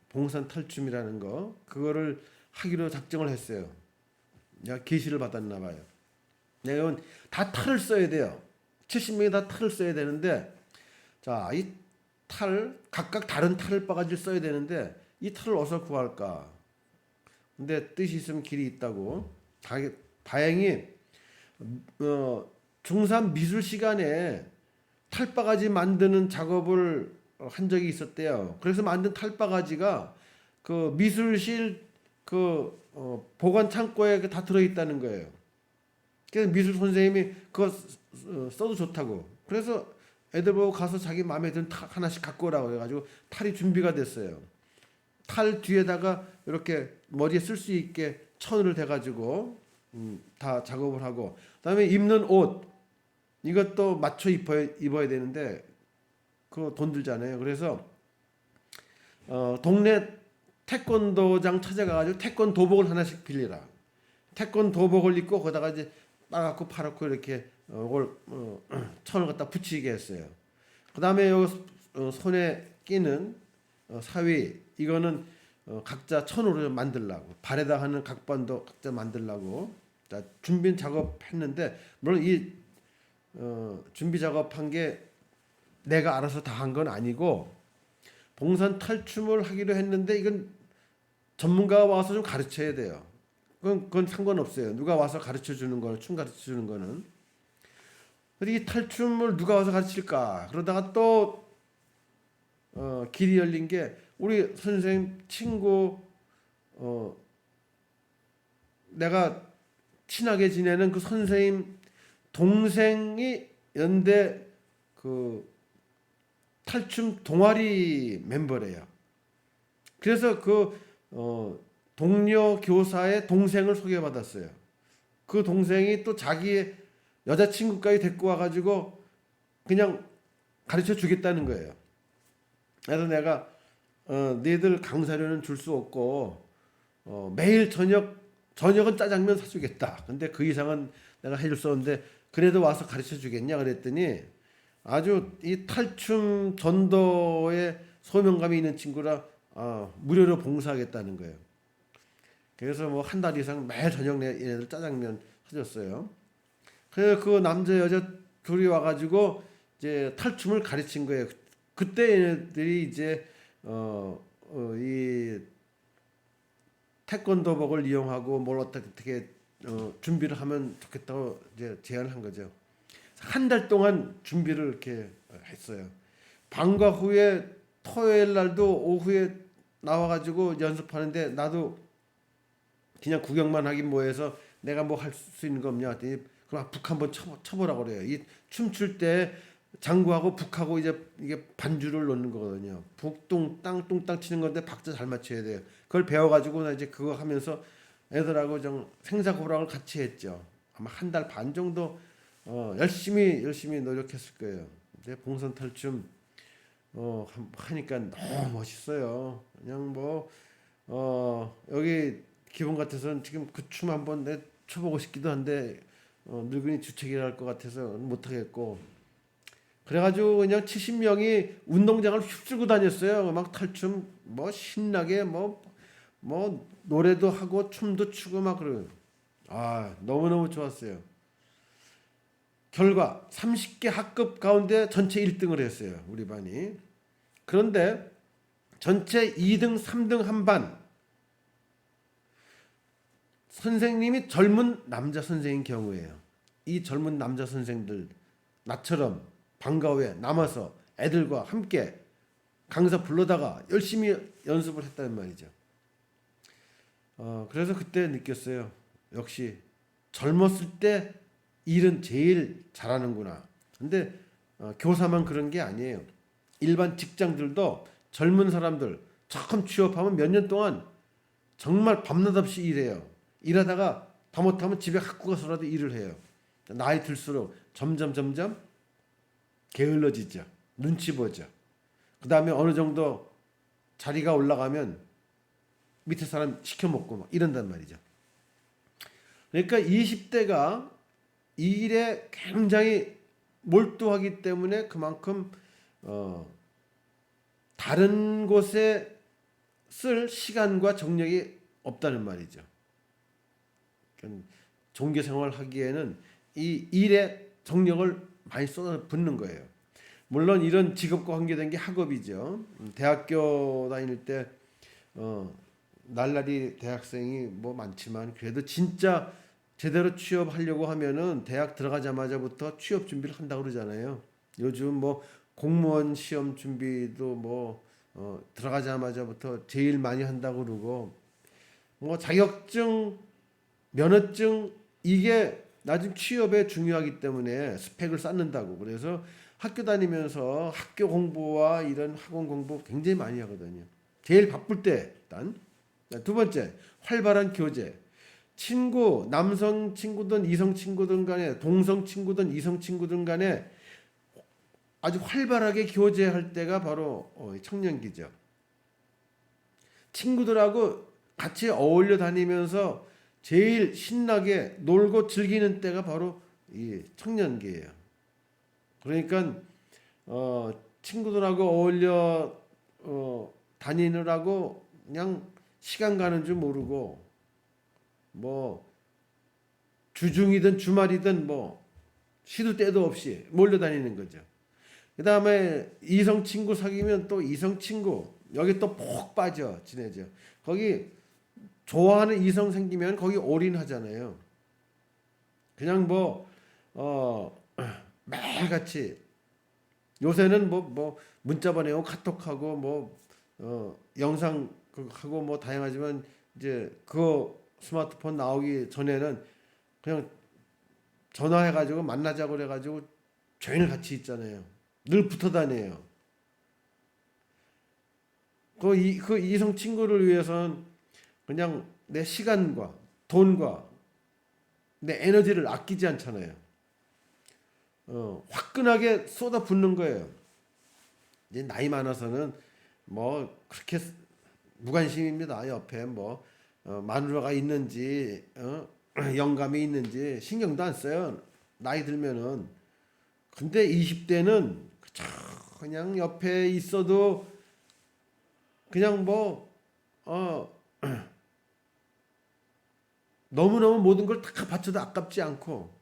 봉산 탈춤이라는 거 그거를 하기로 작정을 했어요. 내가 계시를 받았나 봐요. 내가 다 탈을 써야 돼요. 70명이 다 탈을 써야 되는데 자, 이 탈 각각 다른 탈을 바가지를 써야 되는데 이 탈을 어디서 구할까? 근데 뜻이 있으면 길이 있다고. 다행히 중3 미술 시간에 탈바가지 만드는 작업을 한 적이 있었대요. 그래서 만든 탈바가지가 그 미술실 보관 창고에 다 들어있다는 거예요. 그래서 미술 선생님이 그거 써도 좋다고. 그래서 애들 보고 가서 자기 마음에 드는 탈 하나씩 갖고 오라고 해가지고 탈이 준비가 됐어요. 탈 뒤에다가 이렇게 머리에 쓸 수 있게 천을 대가지고 다 작업을 하고, 그다음에 입는 옷 이것도 맞춰 입어야 되는데 그 돈 들잖아요. 그래서 동네 태권도장 찾아가가지고 태권도복을 하나씩 빌리라. 태권도복을 입고 거기다가 이제 빨갛고 파랗고 이렇게 천을 갖다 붙이게 했어요. 그다음에 요 손에 끼는 사위 이거는 각자 천으로 만들라고, 발에다 하는 각반도 각자 만들라고. 자, 준비 작업했는데 물론 이 준비 작업한 게 내가 알아서 다 한 건 아니고 봉산 탈춤을 하기로 했는데 이건 전문가가 와서 좀 가르쳐야 돼요. 그건 상관없어요. 누가 와서 가르쳐 주는 거는, 춤 가르쳐 주는 거는. 근데 이 탈춤을 누가 와서 가르칠까? 그러다가 또 길이 열린 게 우리 선생님 친구 내가 친하게 지내는 그 선생님 동생이 연대 그 탈춤 동아리 멤버래요. 그래서 그 동료 교사의 동생을 소개받았어요. 그 동생이 또 자기의 여자친구까지 데리고 와가지고 그냥 가르쳐 주겠다는 거예요. 그래서 내가 너희들 강사료는 줄 수 없고 매일 저녁은 짜장면 사주겠다. 근데 그 이상은 내가 해줄 수 없는데 그래도 와서 가르쳐 주겠냐 그랬더니 아주 이 탈춤 전도에 소명감이 있는 친구라 무료로 봉사하겠다는 거예요. 그래서 뭐 한 달 이상 매일 저녁 얘네들 짜장면 사줬어요. 그래서 그 남자 여자 둘이 와가지고 이제 탈춤을 가르친 거예요. 그때 얘네들이 이제 이 태권도복을 이용하고 뭘 어떻게 준비를 하면 좋겠다고 이제 제안을 한 거죠. 한 달 동안 준비를 이렇게 했어요. 방과 후에 토요일 날도 오후에 나와가지고 연습하는데 나도 그냥 구경만 하긴 뭐해서 내가 뭐 할 수 있는 거 없냐 했더니 그럼 북 한번 쳐보라고 그래요. 이 춤출 때 장구하고 북하고 이제 이게 반주를 놓는 거거든요. 북뚱땅 뚱땅 치는 건데 박자 잘 맞춰야 돼요. 그걸 배워가지고 나 이제 그거 하면서 애들하고 좀 생사고락을 같이 했죠. 아마 한 달 반 정도 열심히 노력했을 거예요. 근데 봉선 탈춤 하니까 너무 멋있어요. 그냥 뭐 여기 기분 같아서는 지금 그 춤 한번 내 춰보고 싶기도 한데 늙은이 주책이라 할 것 같아서 못 하겠고. 그래가지고 그냥 70명이 운동장을 휩쓸고 다녔어요. 막 탈춤 뭐 신나게 뭐 노래도 하고 춤도 추고 막 그래요. 너무너무 좋았어요. 결과 30개 학급 가운데 전체 1등을 했어요. 우리 반이. 그런데 전체 2등, 3등 한 반. 선생님이 젊은 남자 선생인 경우에요. 이 젊은 남자 선생들 나처럼 방과 후에 남아서 애들과 함께 강사 불러다가 열심히 연습을 했다는 말이죠. 그래서 그때 느꼈어요. 역시 젊었을 때 일은 제일 잘하는구나. 근데 교사만 그런 게 아니에요. 일반 직장들도 젊은 사람들 처음 취업하면 몇 년 동안 정말 밤낮 없이 일해요. 일하다가 다 못하면 집에 갖고 가서라도 일을 해요. 나이 들수록 점점 게을러지죠. 눈치 보죠. 그 다음에 어느 정도 자리가 올라가면 밑에 사람 시켜먹고 막 이런단 말이죠. 그러니까 20대가 이 일에 굉장히 몰두하기 때문에 그만큼 다른 곳에 쓸 시간과 정력이 없다는 말이죠. 그러니까 종교 생활을 하기에는 이 일에 정력을 많이 쏟아붓는 거예요. 물론 이런 직업과 관계된 게 학업이죠. 대학교 다닐 때 날라리 대학생이 뭐 많지만 그래도 진짜 제대로 취업하려고 하면은 대학 들어가자마자부터 취업 준비를 한다고 그러잖아요. 요즘 뭐 공무원 시험 준비도 뭐 들어가자마자부터 제일 많이 한다고 그러고 뭐 자격증, 면허증 이게 나중 취업에 중요하기 때문에 스펙을 쌓는다고. 그래서 학교 다니면서 학교 공부와 이런 학원 공부 굉장히 많이 하거든요. 제일 바쁠 때 일단. 두 번째, 활발한 교제. 친구, 남성 친구든 이성 친구든 간에, 동성 친구든 이성 친구든 간에 아주 활발하게 교제할 때가 바로 청년기죠. 친구들하고 같이 어울려 다니면서 제일 신나게 놀고 즐기는 때가 바로 이 청년기예요. 그러니까 친구들하고 어울려 다니느라고 그냥 시간 가는 줄 모르고 뭐 주중이든 주말이든 뭐 시도 때도 없이 몰려 다니는 거죠. 그 다음에 이성 친구 사귀면 또 이성 친구 여기 또 푹 빠져 지내죠. 거기 좋아하는 이성 생기면 거기 올인하잖아요. 그냥 매일같이 요새는 뭐 문자 보내고 카톡하고 영상 하고 뭐 다양하지만 이제 그 스마트폰 나오기 전에는 그냥 전화해가지고 만나자고 그래가지고 종일 같이 있잖아요. 늘 붙어 다녀요. 그 이성 친구를 위해서는 그냥 내 시간과 돈과 내 에너지를 아끼지 않잖아요. 화끈하게 쏟아붓는 거예요. 이제 나이 많아서는 뭐 그렇게 무관심입니다. 옆에 마누라가 있는지 영감이 있는지 신경도 안 써요. 나이 들면은. 근데 20대는 그냥 옆에 있어도 그냥 너무너무 모든 걸 다 바쳐도 아깝지 않고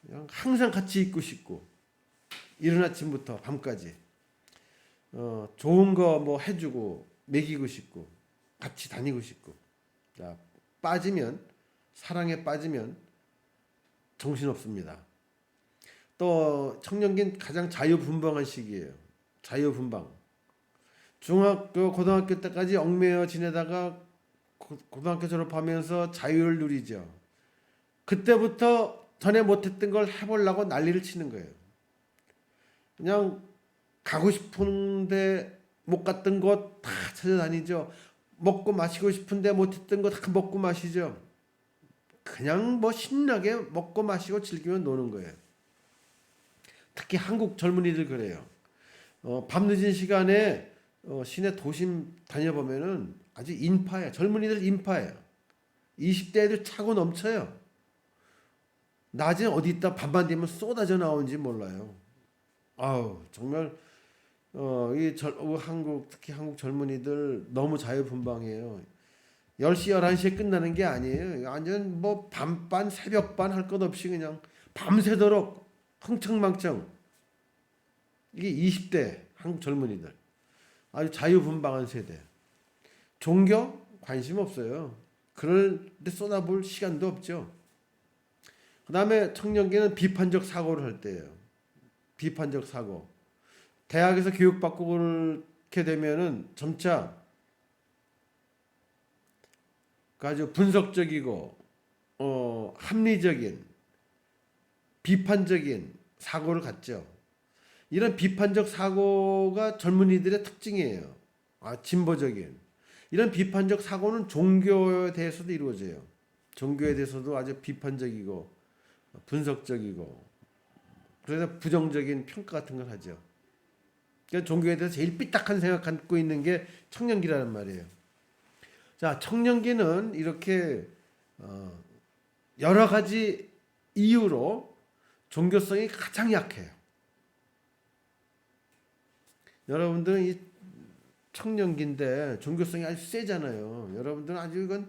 그냥 항상 같이 있고 싶고 이른 아침부터 밤까지 좋은 거 해주고 먹이고 싶고 같이 다니고 싶고. 자, 빠지면 사랑에 빠지면 정신없습니다. 또 청년기는 가장 자유분방한 시기예요. 자유분방. 중학교, 고등학교 때까지 얽매여 지내다가 고등학교 졸업하면서 자유를 누리죠. 그때부터 전에 못했던 걸 해보려고 난리를 치는 거예요. 그냥 가고 싶은데 못 갔던 곳 다 찾아다니죠. 먹고 마시고 싶은데 못했던 거 다 먹고 마시죠. 그냥 신나게 먹고 마시고 즐기면 노는 거예요. 특히 한국 젊은이들 그래요. 밤늦은 시간에 시내 도심 다녀보면은 아주 인파예요. 젊은이들 인파예요. 20대 애들 차고 넘쳐요. 낮에 어디 있다 밤만 되면 쏟아져 나오는지 몰라요. 아우 정말 한국 특히 한국 젊은이들 너무 자유분방해요. 10시 11시에 끝나는 게 아니에요. 완전 밤반 새벽반 할 것 없이 그냥 밤새도록 흥청망청. 이게 20대 한국 젊은이들 아주 자유분방한 세대. 종교 관심 없어요. 그럴 때 쏟아볼 시간도 없죠. 그 다음에 청년기는 비판적 사고를 할 때예요. 비판적 사고. 대학에서 교육받고 그렇게 되면은 점차 아주 분석적이고 합리적인 비판적인 사고를 갖죠. 이런 비판적 사고가 젊은이들의 특징이에요. 진보적인 이런 비판적 사고는 종교에 대해서도 이루어져요. 종교에 대해서도 아주 비판적이고 분석적이고 그래서 부정적인 평가 같은 걸 하죠. 그러니까 종교에 대해서 제일 삐딱한 생각 갖고 있는 게 청년기라는 말이에요. 자, 청년기는 이렇게 여러 가지 이유로 종교성이 가장 약해요. 여러분들은 이 청년기인데 종교성이 아주 세잖아요. 여러분들은 아주 이건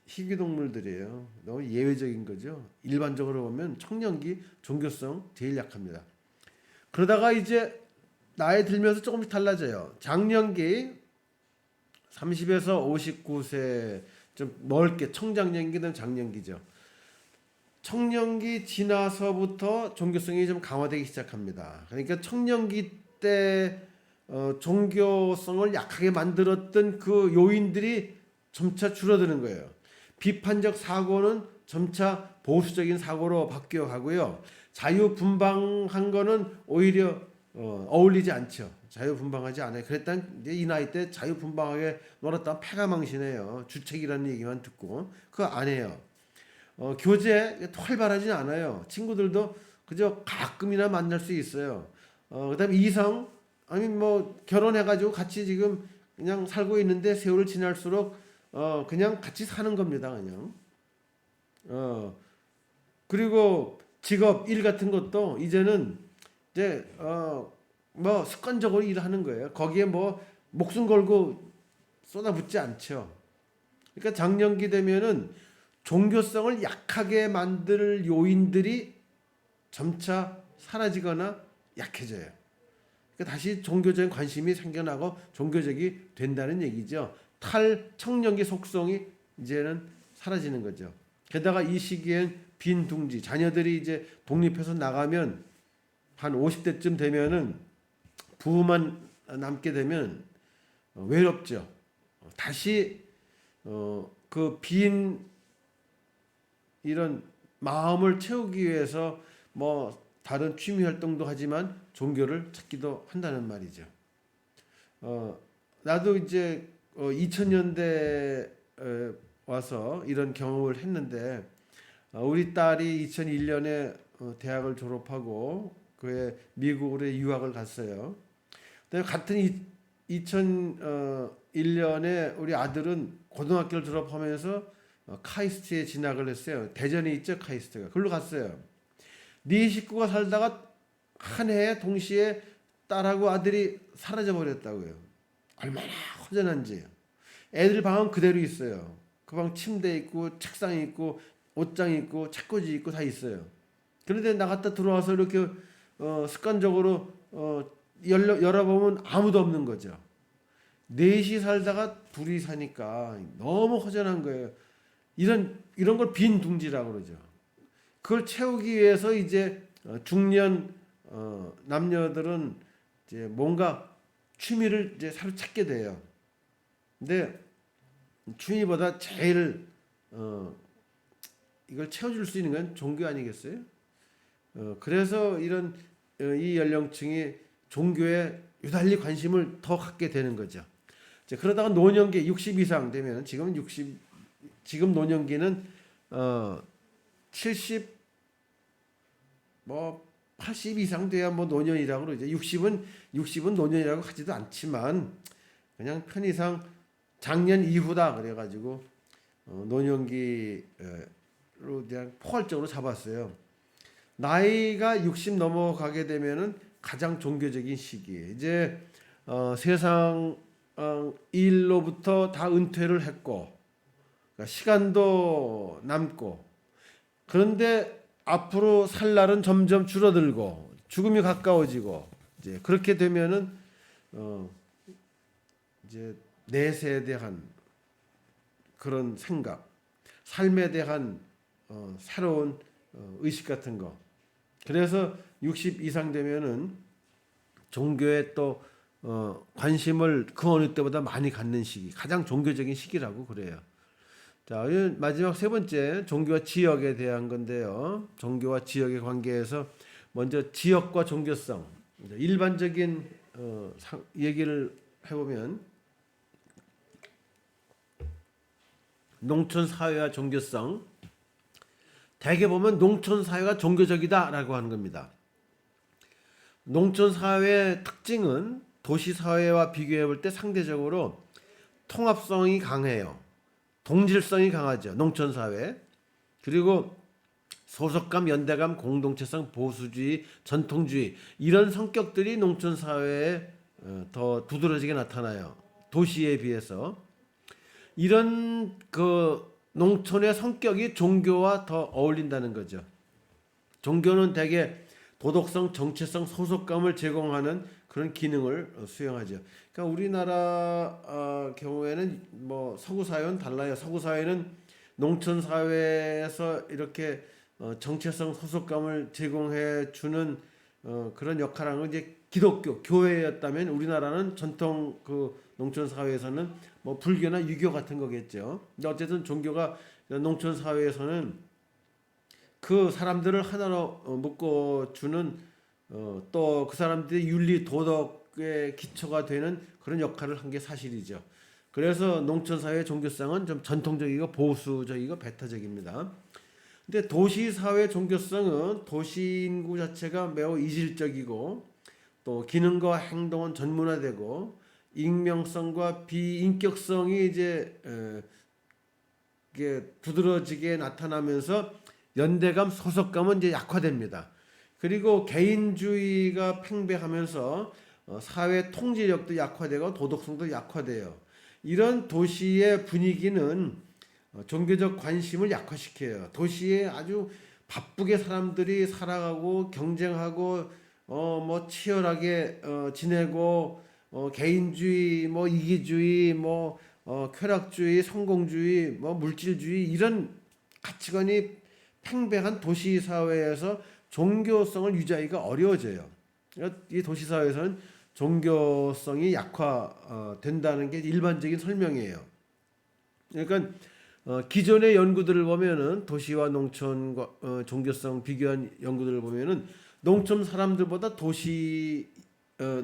희귀동물들이에요. 너무 예외적인 거죠. 일반적으로 보면 청년기 종교성 제일 약합니다. 그러다가 이제 나이 들면서 조금씩 달라져요. 장년기 30에서 59세 좀 넓게 청장년기는 장년기죠. 청년기 지나서부터 종교성이 좀 강화되기 시작합니다. 그러니까 청년기 때 종교성을 약하게 만들었던 그 요인들이 점차 줄어드는 거예요. 비판적 사고는 점차 보수적인 사고로 바뀌어 가고요. 자유분방한 거는 오히려 어울리지 않죠. 자유분방하지 않아요. 그랬단 이 나이 때 자유분방하게 놀았다면 패가 망신해요. 주책이라는 얘기만 듣고 그거 안 해요. 교제 활발하진 않아요. 친구들도 그저 가끔이나 만날 수 있어요. 그다음에 이성 아니 뭐 결혼해가지고 같이 지금 그냥 살고 있는데 세월을 지날수록 그냥 같이 사는 겁니다. 그냥 그리고 직업 일 같은 것도 이제는 이제 뭐 습관적으로 일하는 거예요. 거기에 뭐 목숨 걸고 쏟아붓지 않죠. 그러니까 장년기 되면은 종교성을 약하게 만들 요인들이 점차 사라지거나 약해져요. 그러니까 다시 종교적인 관심이 생겨나고 종교적이 된다는 얘기죠. 탈청년기 속성이 이제는 사라지는 거죠. 게다가 이 시기엔 빈둥지 자녀들이 이제 독립해서 나가면 한 50대쯤 되면은 부부만 남게 되면 외롭죠. 다시 그 빈 이런 마음을 채우기 위해서 뭐 다른 취미 활동도 하지만 종교를 찾기도 한다는 말이죠. 나도 이제 2000년대 와서 이런 경험을 했는데 우리 딸이 2001년에 대학을 졸업하고 그에 미국으로 유학을 갔어요. 근데 같은 2001년에 우리 아들은 고등학교를 졸업하면서 카이스트에 진학을 했어요. 대전에 있죠, 카이스트가. 그걸로 갔어요. 네 식구가 살다가 한 해에 동시에 딸하고 아들이 사라져 버렸다고요. 얼마나 허전한지. 애들 방은 그대로 있어요. 그 방 침대 있고 책상이 있고 옷장 있고 책꽂이 있고 다 있어요. 그런데 나갔다 들어와서 이렇게 습관적으로 열어보면 아무도 없는 거죠. 넷이 살다가 둘이 사니까 너무 허전한 거예요. 이런 걸 빈둥지라고 그러죠. 그걸 채우기 위해서 이제 중년 남녀들은 이제 뭔가 취미를 이제 새로 찾게 돼요. 근데 취미보다 제일 이걸 채워줄 수 있는 건 종교 아니겠어요? 그래서 이 연령층이 종교에 유달리 관심을 더 갖게 되는 거죠. 이제 그러다가 노년기 60 이상 되면 지금 노년기는 70 뭐 80 이상 돼야 뭐 노년이라고 그러죠. 60은 노년이라고 하지도 않지만 그냥 편의상 장년 이후다 그래가지고 노년기로 그냥 포괄적으로 잡았어요. 나이가 60 넘어가게 되면은 가장 종교적인 시기. 이제 세상 일로부터 다 은퇴를 했고 그러니까 시간도 남고 그런데 앞으로 살 날은 점점 줄어들고 죽음이 가까워지고 이제 그렇게 되면은 이제 내세에 대한 그런 생각, 삶에 대한 새로운 의식 같은 거. 그래서 60 이상 되면은 종교에 또 관심을 그 어느 때보다 많이 갖는 시기, 가장 종교적인 시기라고 그래요. 자, 마지막 세 번째 종교와 지역에 대한 건데요. 종교와 지역의 관계에서 먼저 지역과 종교성. 일반적인 얘기를 해보면 농촌 사회와 종교성. 대개 보면 농촌 사회가 종교적이다라고 하는 겁니다. 농촌 사회의 특징은 도시 사회와 비교해 볼 때 상대적으로 통합성이 강해요. 동질성이 강하죠. 농촌 사회. 그리고 소속감, 연대감, 공동체성, 보수주의, 전통주의 이런 성격들이 농촌 사회에 더 두드러지게 나타나요. 도시에 비해서. 이런 그 농촌의 성격이 종교와 더 어울린다는 거죠. 종교는 대개 도덕성, 정체성, 소속감을 제공하는 그런 기능을 수행하죠. 그러니까 우리나라 경우에는 뭐 서구 사회는 달라요. 서구 사회는 농촌 사회에서 이렇게 정체성, 소속감을 제공해 주는 그런 역할하는 이제 기독교 교회였다면, 우리나라는 전통 그 농촌 사회에서는 뭐 불교나 유교 같은 거겠죠. 근데 어쨌든 종교가 농촌 사회에서는 그 사람들을 하나로 묶어주는 또 그 사람들의 윤리 도덕의 기초가 되는 그런 역할을 한 게 사실이죠. 그래서 농촌 사회 종교성은 좀 전통적이고 보수적이고 배타적입니다. 근데 도시 사회 종교성은 도시 인구 자체가 매우 이질적이고 또 기능과 행동은 전문화되고 익명성과 비인격성이 이제 이게 두드러지게 나타나면서 연대감, 소속감은 이제 약화됩니다. 그리고 개인주의가 팽배하면서 사회 통제력도 약화되고 도덕성도 약화돼요. 이런 도시의 분위기는 종교적 관심을 약화시켜요. 도시에 아주 바쁘게 사람들이 살아가고 경쟁하고 뭐 치열하게 지내고 개인주의, 뭐 이기주의, 뭐 쾌락주의, 성공주의, 뭐 물질주의 이런 가치관이 팽배한 도시 사회에서 종교성을 유지하기가 어려워져요. 그러니까 이 도시 사회에서는 종교성이 약화된다는 게 일반적인 설명이에요. 그러니까 기존의 연구들을 보면은 도시와 농촌과 종교성 비교한 연구들을 보면은 농촌 사람들보다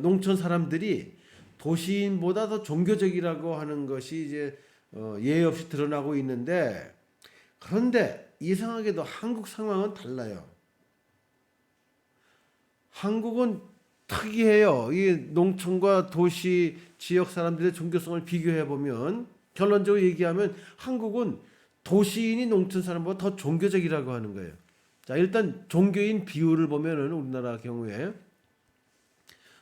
농촌 사람들이 도시인보다 더 종교적이라고 하는 것이 이제 예의 없이 드러나고 있는데, 그런데 이상하게도 한국 상황은 달라요. 한국은 특이해요. 이 농촌과 도시 지역 사람들의 종교성을 비교해 보면 결론적으로 얘기하면 한국은 도시인이 농촌 사람보다 더 종교적이라고 하는 거예요. 자, 일단 종교인 비율을 보면은 우리나라 경우에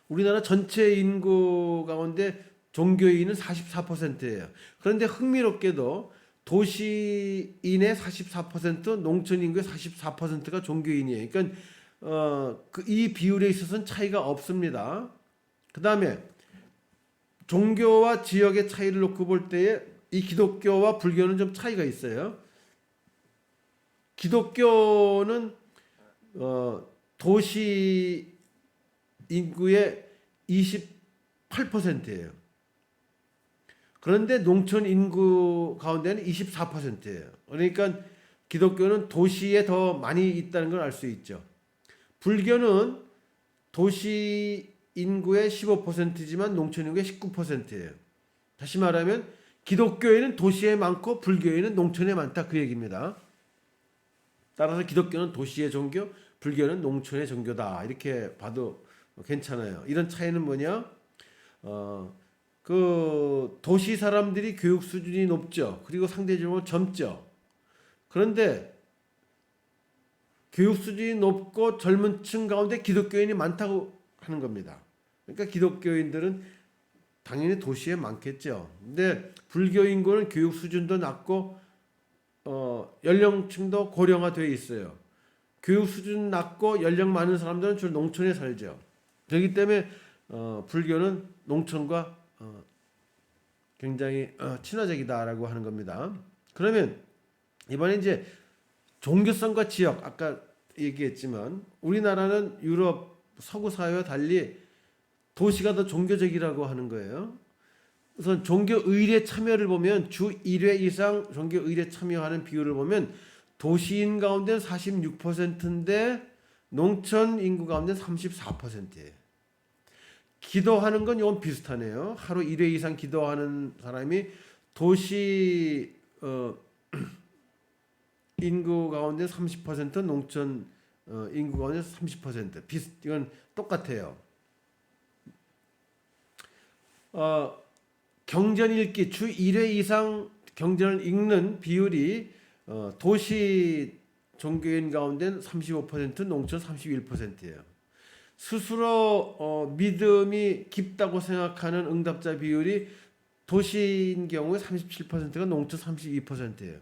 우리나라 전체 인구 가운데 종교인은 44%예요. 그런데 흥미롭게도 도시인의 44%, 농촌 인구의 44%가 종교인이에요. 그러니까 이 비율에 있어서는 차이가 없습니다. 그 다음에 종교와 지역의 차이를 놓고 볼 때에 이 기독교와 불교는 좀 차이가 있어요. 기독교는 도시 인구의 28%예요. 그런데 농촌 인구 가운데는 24%예요. 그러니까 기독교는 도시에 더 많이 있다는 걸 알 수 있죠. 불교는 도시 인구의 15%지만 농촌 인구의 19%예요. 다시 말하면 기독교에는 도시에 많고 불교에는 농촌에 많다, 그 얘기입니다. 따라서 기독교는 도시의 종교, 불교는 농촌의 종교다, 이렇게 봐도 괜찮아요. 이런 차이는 뭐냐? 그 도시 사람들이 교육 수준이 높죠. 그리고 상대적으로 젊죠. 그런데 교육 수준이 높고 젊은 층 가운데 기독교인이 많다고 하는 겁니다. 그러니까 기독교인들은 당연히 도시에 많겠죠. 근데 불교 인구는 교육 수준도 낮고 연령층도 고령화되어 있어요. 교육 수준 낮고 연령 많은 사람들은 주로 농촌에 살죠. 그렇기 때문에 불교는 농촌과 굉장히 친화적이다라고 하는 겁니다. 그러면 이번에 이제 종교성과 지역, 아까 얘기했지만 우리나라는 유럽 서구 사회와 달리 도시가 더 종교적이라고 하는 거예요. 우선 종교 의례 참여를 보면 주 1회 이상 종교 의례 참여하는 비율을 보면 도시인 가운데 46%인데 농촌 인구 가운데 34%예요. 기도하는 건 이건 비슷하네요. 하루 1회 이상 기도하는 사람이 도시 인구 가운데 30%, 농촌 인구 가운데 30%. 이건 똑같아요. 경전 읽기 주 1회 이상 경전을 읽는 비율이 도시 종교인 가운데는 35%, 농촌 31%예요. 스스로 믿음이 깊다고 생각하는 응답자 비율이 도시인 경우에 37%가 농촌 32%예요.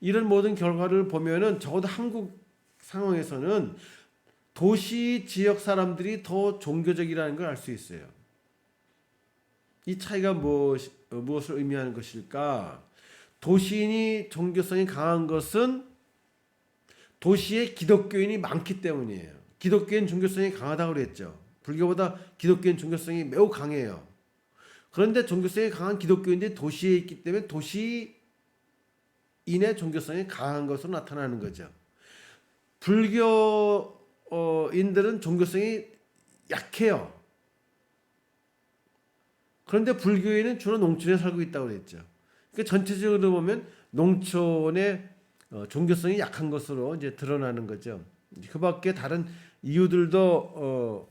이런 모든 결과를 보면은 적어도 한국 상황에서는 도시 지역 사람들이 더 종교적이라는 걸 알 수 있어요. 이 차이가 무엇을 의미하는 것일까? 도시인이 종교성이 강한 것은 도시에 기독교인이 많기 때문이에요. 기독교인 종교성이 강하다고 그랬죠. 불교보다 기독교인 종교성이 매우 강해요. 그런데 종교성이 강한 기독교인들이 도시에 있기 때문에 도시인의 종교성이 강한 것으로 나타나는 거죠. 불교인들은 종교성이 약해요. 그런데 불교인은 주로 농촌에 살고 있다고 그랬죠. 그러니까 전체적으로 보면 농촌의 종교성이 약한 것으로 이제 드러나는 거죠. 그밖에 다른 이유들도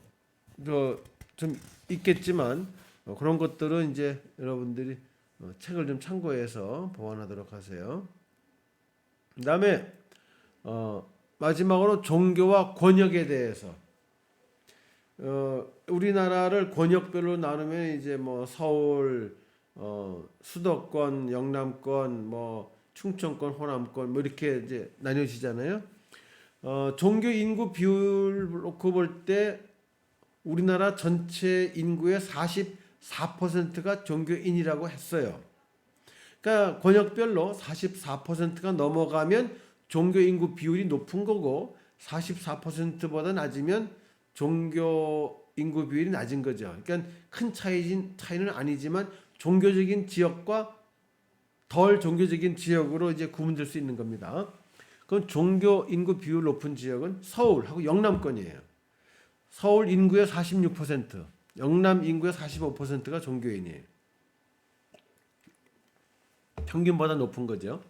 좀 있겠지만 그런 것들은 이제 여러분들이 책을 좀 참고해서 보완하도록 하세요. 그다음에 마지막으로 종교와 권역에 대해서 우리나라를 권역별로 나누면 이제 뭐 서울, 수도권, 영남권, 뭐 충청권, 호남권 뭐 이렇게 이제 나뉘어지잖아요. 종교 인구 비율 놓고 볼 때 우리나라 전체 인구의 44%가 종교인이라고 했어요. 그러니까 권역별로 44%가 넘어가면 종교 인구 비율이 높은 거고 44%보다 낮으면 종교 인구 비율이 낮은 거죠. 그러니까 큰 차이는 아니지만 종교적인 지역과 덜 종교적인 지역으로 이제 구분될 수 있는 겁니다. 그럼 종교 인구 비율 높은 지역은 서울하고 영남권이에요. 서울 인구의 46%, 영남 인구의 45%가 종교인이에요. 평균보다 높은 거죠.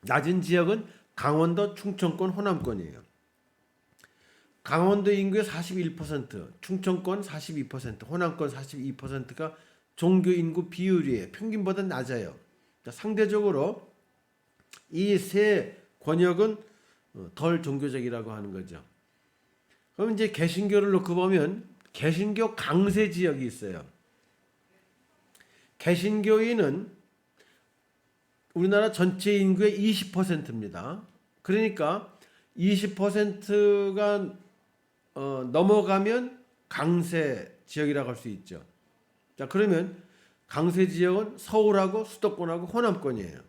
낮은 지역은 강원도, 충청권, 호남권이에요. 강원도 인구의 41%, 충청권 42%, 호남권 42%가 종교 인구 비율이에요. 평균보다 낮아요. 상대적으로 이 세 권역은 덜 종교적이라고 하는 거죠. 그럼 이제 개신교를 놓고 보면 개신교 강세 지역이 있어요. 개신교인은 우리나라 전체 인구의 20%입니다. 그러니까 20%가 넘어가면 강세 지역이라고 할 수 있죠. 자, 그러면 강세 지역은 서울하고 수도권하고 호남권이에요.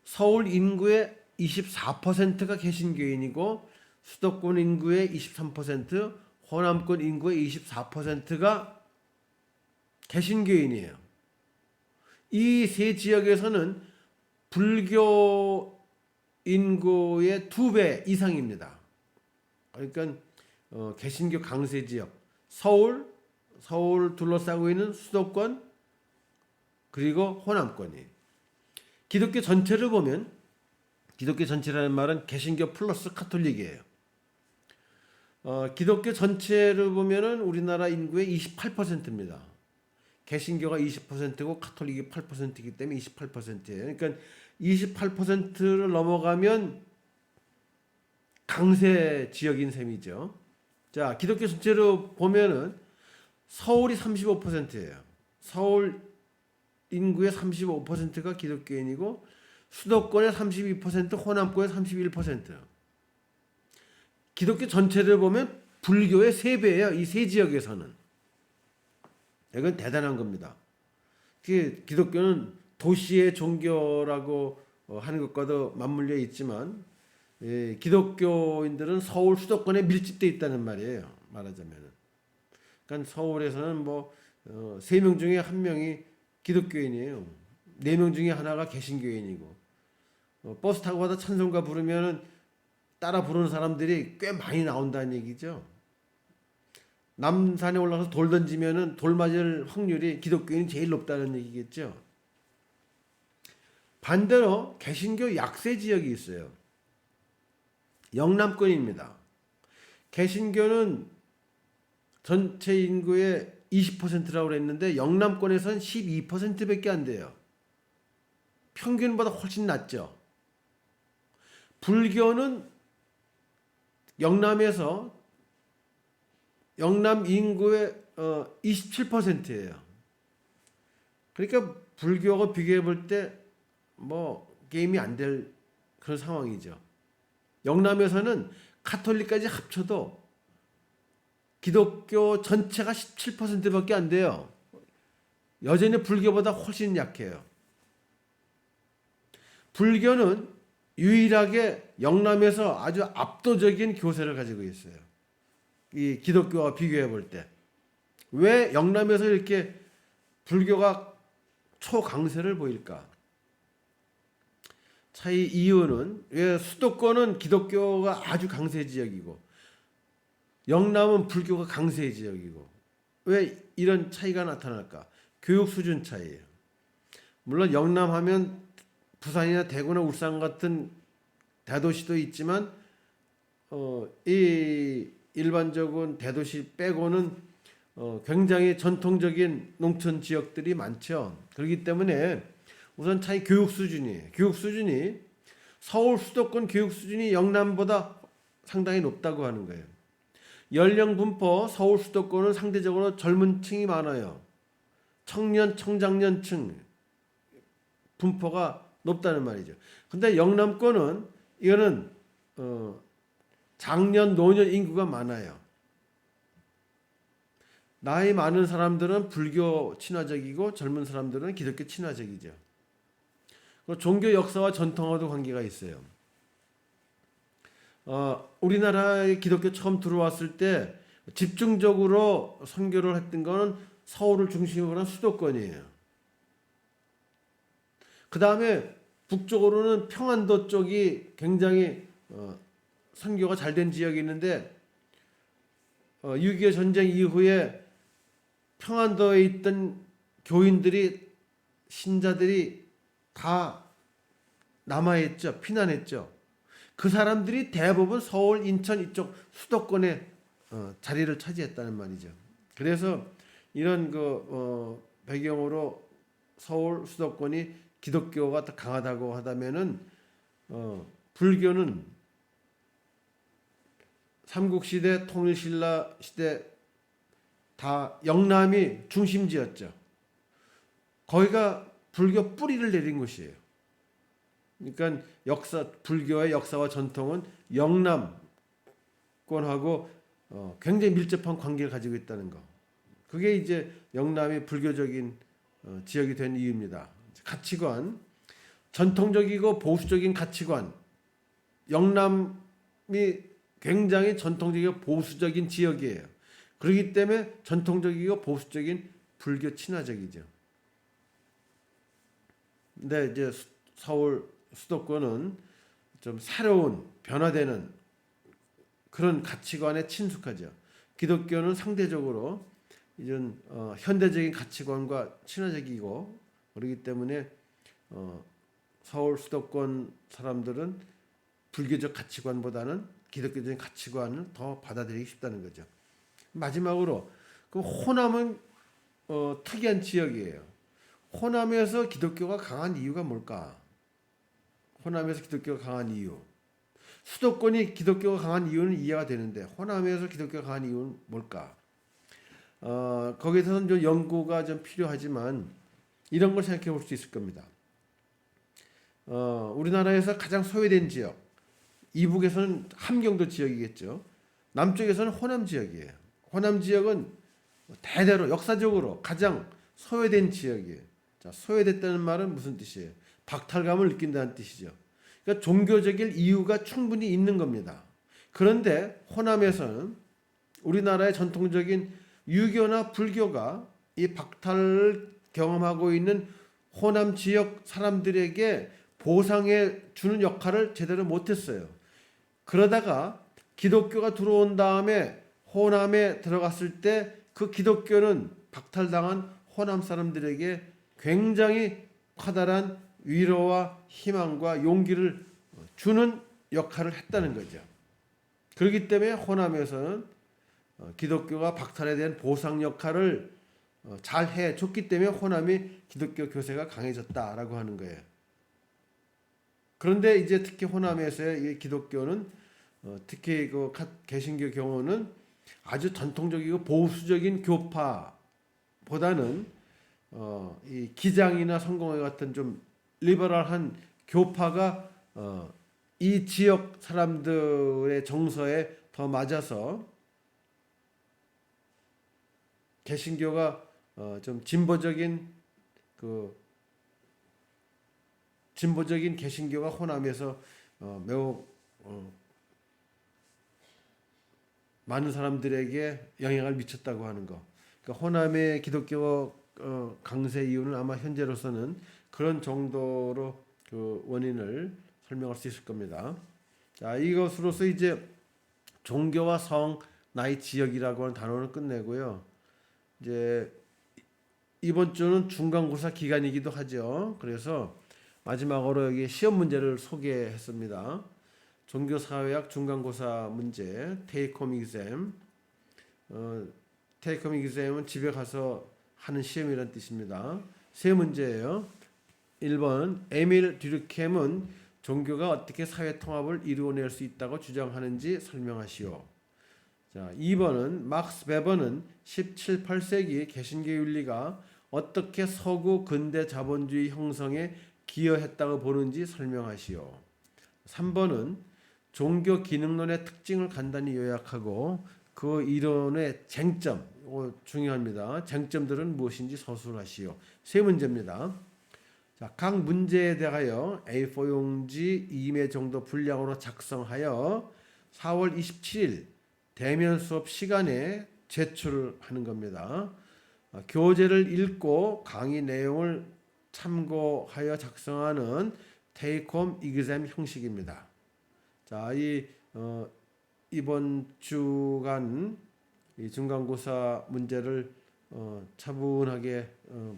서울 인구의 24%가 개신교인이고 수도권 인구의 23%, 호남권 인구의 24%가 개신교인이에요. 이 세 지역에서는 불교 인구의 2배 이상입니다. 그러니까 개신교 강세 지역, 서울 둘러싸고 있는 수도권 그리고 호남권이. 기독교 전체를 보면 기독교 전체라는 말은 개신교 플러스 카톨릭이에요. 기독교 전체를 보면은 우리나라 인구의 28%입니다. 개신교가 20%고 카톨릭이 8%이기 때문에 28%예요. 그러니까 28%를 넘어가면 강세 지역인 셈이죠. 자, 기독교 전체로 보면은 서울이 35%예요. 서울 인구의 35%가 기독교인이고 수도권의 32%, 호남권의 31%. 기독교 전체를 보면 불교의 3배예요. 이 세 지역에서는. 이건 대단한 겁니다. 기독교는 도시의 종교라고 하는 것과도 맞물려 있지만 기독교인들은 서울 수도권에 밀집되어 있다는 말이에요. 말하자면. 그러니까 서울에서는 뭐 3명 중에 1명이 기독교인이에요. 4명 중에 하나가 개신교인이고 버스 타고 가다 찬송가 부르면은 따라 부르는 사람들이 꽤 많이 나온다는 얘기죠. 남산에 올라가서 돌 던지면은 돌 맞을 확률이 기독교인이 제일 높다는 얘기겠죠. 반대로 개신교 약세 지역이 있어요. 영남권입니다. 개신교는 전체 인구의 20%라고 했는데 영남권에서는 12%밖에 안 돼요. 평균보다 훨씬 낮죠. 불교는 영남에서 영남 인구의 27%예요. 그러니까 불교하고 비교해 볼 때 뭐 게임이 안 될 그런 상황이죠. 영남에서는 카톨릭까지 합쳐도 기독교 전체가 17%밖에 안 돼요. 여전히 불교보다 훨씬 약해요. 불교는 유일하게 영남에서 아주 압도적인 교세를 가지고 있어요. 이 기독교와 비교해 볼 때. 왜 영남에서 이렇게 불교가 초강세를 보일까? 차이 이유는 왜 수도권은 기독교가 아주 강세 지역이고 영남은 불교가 강세 지역이고 왜 이런 차이가 나타날까? 교육 수준 차이예요. 물론 영남하면 부산이나 대구나 울산 같은 대도시도 있지만 이 일반적인 대도시 빼고는 굉장히 전통적인 농촌 지역들이 많죠. 그렇기 때문에 우선 차이 교육 수준이에요. 교육 수준이 서울 수도권 교육 수준이 영남보다 상당히 높다고 하는 거예요. 연령 분포 서울 수도권은 상대적으로 젊은 층이 많아요. 청년 청장년층 분포가 높다는 말이죠. 근데 영남권은 이거는 장년 노년 인구가 많아요. 나이 많은 사람들은 불교 친화적이고 젊은 사람들은 기독교 친화적이죠. 종교 역사와 전통하고도 관계가 있어요. 우리나라에 기독교 처음 들어왔을 때 집중적으로 선교를 했던 거는 서울을 중심으로 한 수도권이에요. 그 다음에 북쪽으로는 평안도 쪽이 굉장히 선교가 잘 된 지역이 있는데 6.25 전쟁 이후에 평안도에 있던 교인들이 신자들이 다 남아있죠. 피난했죠. 그 사람들이 대부분 서울, 인천 이쪽 수도권에 자리를 차지했다는 말이죠. 그래서 이런 배경으로 서울 수도권이 기독교가 더 강하다고 하다면은 불교는 삼국시대, 통일신라 시대 다 영남이 중심지였죠. 거기가 불교 뿌리를 내린 곳이에요. 그러니까 불교의 역사와 전통은 영남권하고 굉장히 밀접한 관계를 가지고 있다는 거. 그게 이제 영남이 불교적인 지역이 된 이유입니다. 가치관, 전통적이고 보수적인 가치관. 영남이 굉장히 전통적이고 보수적인 지역이에요. 그렇기 때문에 전통적이고 보수적인 불교 친화적이죠. 근데 이제 서울 수도권은 좀 새로운 변화되는 그런 가치관에 친숙하죠. 기독교는 상대적으로 이런 현대적인 가치관과 친화적이고 그렇기 때문에 서울 수도권 사람들은 불교적 가치관보다는 기독교적인 가치관을 더 받아들이기 쉽다는 거죠. 마지막으로 그 호남은 특이한 지역이에요. 호남에서 기독교가 강한 이유가 뭘까? 호남에서 기독교가 강한 이유. 수도권이 기독교가 강한 이유는 이해가 되는데 호남에서 기독교가 강한 이유는 뭘까? 거기에 대해서는 좀 연구가 좀 필요하지만 이런 걸 생각해 볼 수 있을 겁니다. 우리나라에서 가장 소외된 지역, 이북에서는 함경도 지역이겠죠. 남쪽에서는 호남 지역이에요. 호남 지역은 대대로 역사적으로 가장 소외된 지역이에요. 자, 소외됐다는 말은 무슨 뜻이에요? 박탈감을 느낀다는 뜻이죠. 그러니까 종교적인 이유가 충분히 있는 겁니다. 그런데 호남에서는 우리나라의 전통적인 유교나 불교가 이 박탈을 경험하고 있는 호남 지역 사람들에게 보상해 주는 역할을 제대로 못했어요. 그러다가 기독교가 들어온 다음에 호남에 들어갔을 때 그 기독교는 박탈당한 호남 사람들에게 굉장히 커다란 위로와 희망과 용기를 주는 역할을 했다는 거죠. 그렇기 때문에 호남에서는 기독교가 박탈에 대한 보상 역할을 잘 해줬기 때문에 호남이 기독교 교세가 강해졌다라고 하는 거예요. 그런데 이제 특히 호남에서의 이 기독교는 특히 그 개신교 경우는 아주 전통적이고 보수적인 교파보다는 이 기장이나 성공회 같은 좀 리버럴한 교파가 이 지역 사람들의 정서에 더 맞아서 개신교가 좀 진보적인 개신교가 호남에서 매우 많은 사람들에게 영향을 미쳤다고 하는 거. 그러니까 호남의 기독교 강세 이유는 아마 현재로서는 그런 정도로 그 원인을 설명할 수 있을 겁니다. 자, 이것으로서 이제 종교와 성, 나이, 지역이라고 하는 단어를 끝내고요. 이제 이번 주는 중간고사 기간이기도 하죠. 그래서 마지막으로 여기 시험 문제를 소개했습니다. 종교사회학 중간고사 문제, take home exam. take home exam은 집에 가서 하는 시험이라는 뜻입니다. 세 문제예요. 1번, 에밀 듀르켐은 종교가 어떻게 사회 통합을 이루어낼 수 있다고 주장하는지 설명하시오. 자, 2번은 막스 베버는 17, 8세기 개신교 윤리가 어떻게 서구 근대 자본주의 형성에 기여했다고 보는지 설명하시오. 3번은 종교 기능론의 특징을 간단히 요약하고 그 이론의 쟁점, 중요합니다. 쟁점들은 무엇인지 서술하시오. 세 문제입니다. 자, 각 문제에 대하여 A4 용지 2매 정도 분량으로 작성하여 4월 27일 대면 수업 시간에 제출하는 겁니다. 교재를 읽고 강의 내용을 참고하여 작성하는 take home exam 형식입니다. 자, 이번 주간 이 중간고사 문제를 차분하게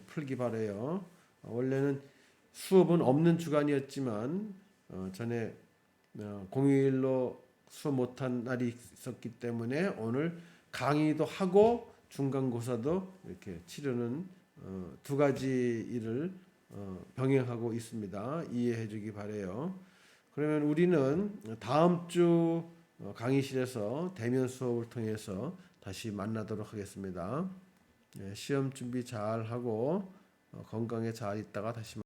풀기 바래요. 원래는 수업은 없는 주간이었지만 전에 공휴일로 수업 못한 날이 있었기 때문에 오늘 강의도 하고 중간고사도 이렇게 치르는 두 가지 일을 병행하고 있습니다. 이해해 주기 바래요. 그러면 우리는 다음 주 강의실에서 대면 수업을 통해서 다시 만나도록 하겠습니다. 시험 준비 잘 하고 건강에 잘 있다가 다시